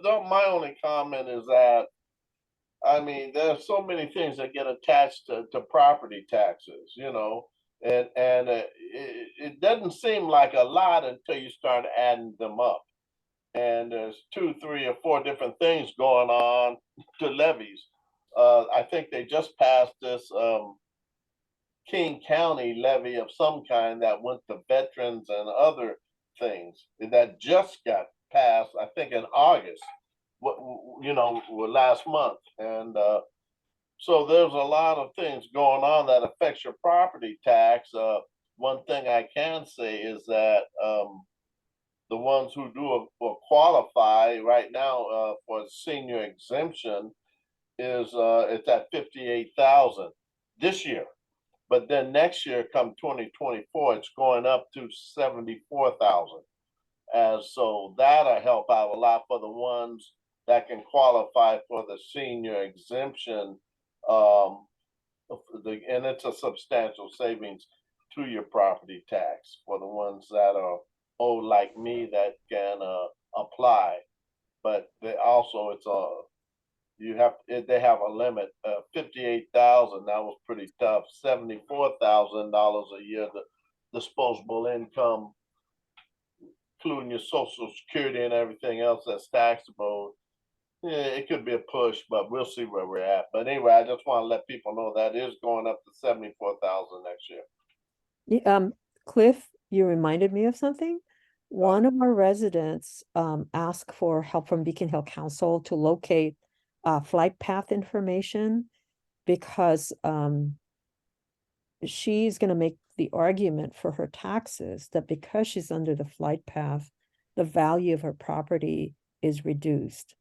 Speaker 6: my only comment is that I mean, there's so many things that get attached to property taxes, you know, and it doesn't seem like a lot until you start adding them up. And there's 2, 3, or 4 different things going on to levies. I think they just passed this King County levy of some kind that went to veterans and other things that just got passed, I think in August, you know, last month. And so there's a lot of things going on that affects your property tax. One thing I can say is that the ones who do qualify right now for senior exemption is it's at 58,000 this year. But then next year, come 2024, it's going up to 74,000. And so that'll help out a lot for the ones that can qualify for the senior exemption. And it's a substantial savings to your property tax for the ones that are old like me that can apply. But they also, it's a they have a limit. 58,000, that was pretty tough. $74,000 a year, the disposable income, including your social security and everything else that's taxable. Yeah, it could be a push, but we'll see where we're at. But anyway, I just want to let people know that is going up to 74,000 next year.
Speaker 1: Cliff, you reminded me of something. One of our residents asked for help from Beacon Hill Council to locate flight path information because she's going to make the argument for her taxes that because she's under the flight path, the value of her property is reduced.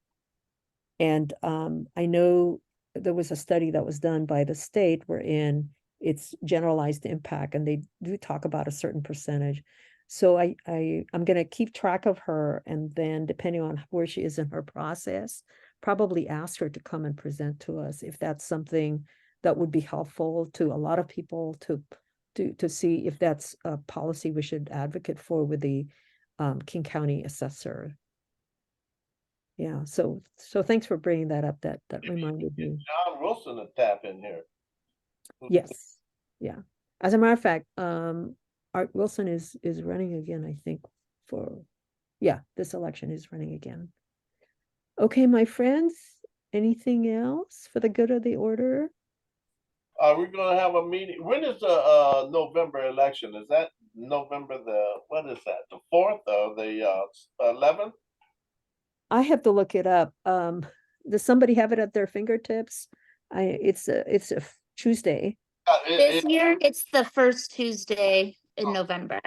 Speaker 1: And I know there was a study that was done by the state wherein it's generalized impact, and they do talk about a certain percentage. So I'm going to keep track of her, and then depending on where she is in her process, probably ask her to come and present to us if that's something that would be helpful to a lot of people to see if that's a policy we should advocate for with the King County assessor. Yeah, so thanks for bringing that up. That reminded me.
Speaker 6: John Wilson to tap in here.
Speaker 1: Yes, yeah. As a matter of fact, Art Wilson is running again, I think, this election is running again. Okay, my friends, anything else for the good of the order?
Speaker 6: We're gonna have a meeting. When is the November election? Is that November what is that? The 4th or the 11th?
Speaker 1: I have to look it up. Does somebody have it at their fingertips? It's a Tuesday.
Speaker 17: This year, it's the first Tuesday in November.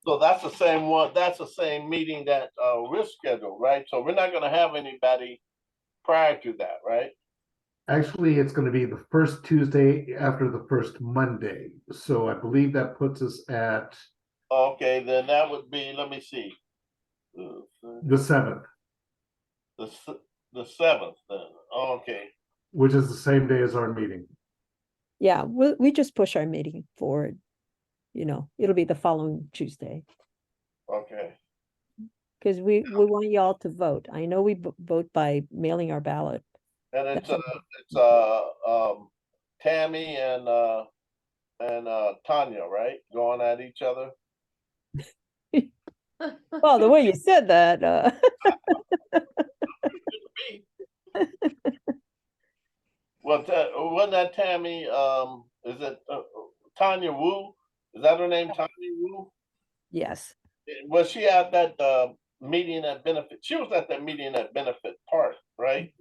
Speaker 6: So that's the same one. That's the same meeting that we're scheduled, right? So we're not going to have anybody prior to that, right?
Speaker 8: Actually, it's going to be the first Tuesday after the first Monday. So I believe that puts us at.
Speaker 6: Okay, then that would be. Let me see.
Speaker 8: The 7th.
Speaker 6: The 7th, then. Okay.
Speaker 8: Which is the same day as our meeting.
Speaker 1: Yeah, we just push our meeting forward. You know, it'll be the following Tuesday.
Speaker 6: Okay.
Speaker 1: Because we want y'all to vote. I know we vote by mailing our ballot.
Speaker 6: And it's Tammy and Tanya, right? Going at each other.
Speaker 1: Well, the way you said that.
Speaker 6: Well, wasn't that Tammy? Is it Tanya Wu? Is that her name, Tanya Wu?
Speaker 1: Yes.
Speaker 6: Was she at that meeting at Benefit? She was at that meeting at Benefit Park, right?